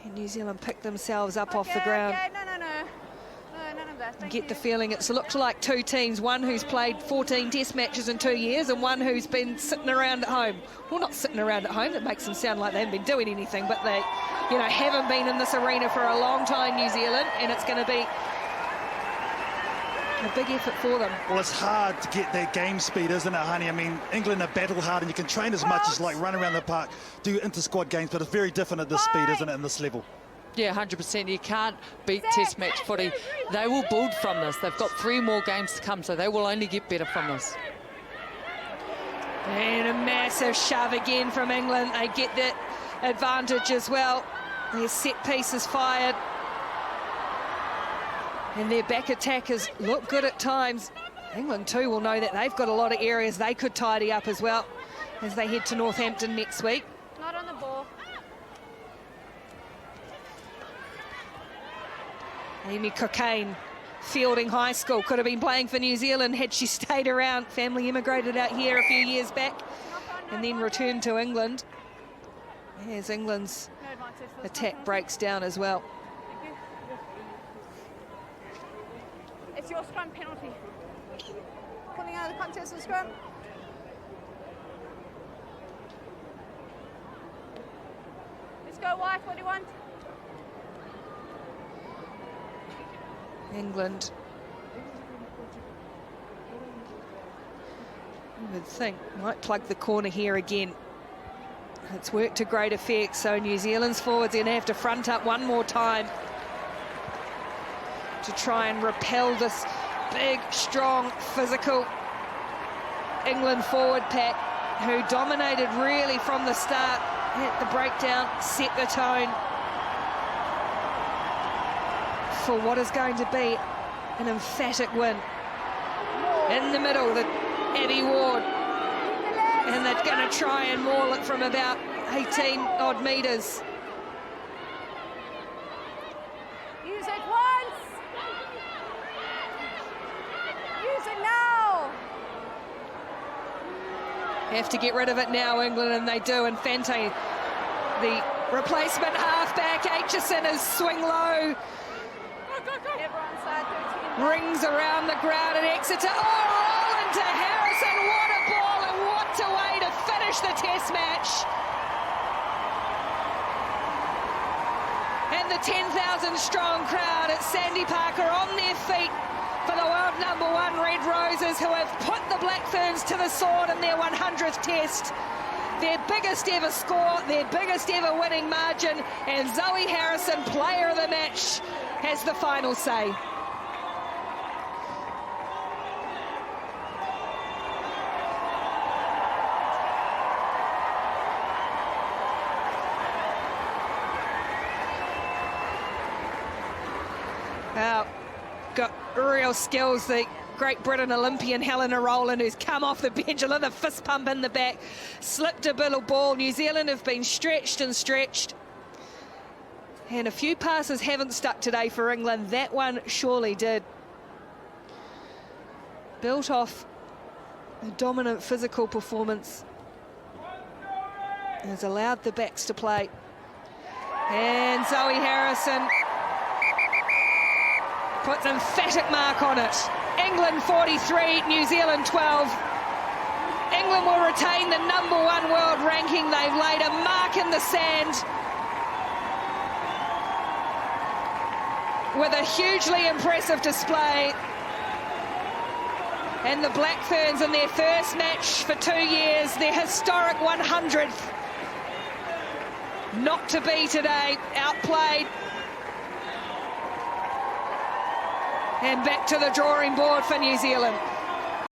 Speaker 1: And New Zealand picked themselves up off the ground.
Speaker 4: Okay, no, none of that. Thank
Speaker 1: Get
Speaker 4: you.
Speaker 1: the feeling it's looked like two teams, one who's played 14 test matches in 2 years and one who's been sitting around at home. Well, not sitting around at home, that makes them sound like they haven't been doing anything, but they, you know, haven't been in this arena for a long time, New Zealand, and it's going to be a big effort for them.
Speaker 2: Well, it's hard to get that game speed, isn't it, honey? I mean, England are battle hard, and you can train as much as like run around the park, do inter-squad games, but it's very different at this speed, isn't it, in this level?
Speaker 3: Yeah, 100%. You can't beat test match footy. They will build from this. They've got 3 more games to come, so they will only get better from this.
Speaker 1: And a massive shove again from England. They get that advantage as well. Their set piece is fired. And their back attackers look good at times. England too will know that they've got a lot of areas they could tidy up as well as they head to Northampton next week.
Speaker 4: Not on the ball.
Speaker 1: Amy Cockayne, Fielding High School, could have been playing for New Zealand had she stayed around. Family immigrated out here a few years back and then returned to England. As England's
Speaker 4: No advantage.
Speaker 1: attack breaks down as well.
Speaker 4: Thank you. It's your scrum penalty. Pulling out of the contest of scrum. Let's go, White. What do you want?
Speaker 1: England, you would think, might plug the corner here again. It's worked to great effect, so New Zealand's forwards are going to have to front up one more time to try and repel this big, strong, physical England forward pack, who dominated really from the start, hit the breakdown, set the tone for what is going to be an emphatic win. In the middle, the Abby Ward, and they're going to try and maul it from about 18 odd metres.
Speaker 4: Use it once. Use it now.
Speaker 1: Have to get rid of it now, England, and they do. And Fante, the replacement halfback, Aitchison, is swing low. Rings around the ground and Exeter. Oh, roll into Harrison. What a ball and what a way to finish the test match. And the 10,000 strong crowd at Sandy Parker on their feet for the world #1 Red Roses, who have put the Black Ferns to the sword in their 100th test. Their biggest ever score, their biggest ever winning margin, and Zoe Harrison, player of the match, has the final say. Got real skills, the Great Britain Olympian Helena Rowland, who's come off the bench, another fist pump in the back, slipped a little ball. New Zealand have been stretched and stretched, and a few passes haven't stuck today for England. That one surely did. Built off a dominant physical performance, has allowed the backs to play. And Zoe Harrison puts an emphatic mark on it. England 43, New Zealand 12. England will retain the #1 world ranking. They've laid a mark in the sand with a hugely impressive display. And the Black Ferns in their first match for 2 years, their historic 100th. Not to be today, outplayed. And back to the drawing board for New Zealand.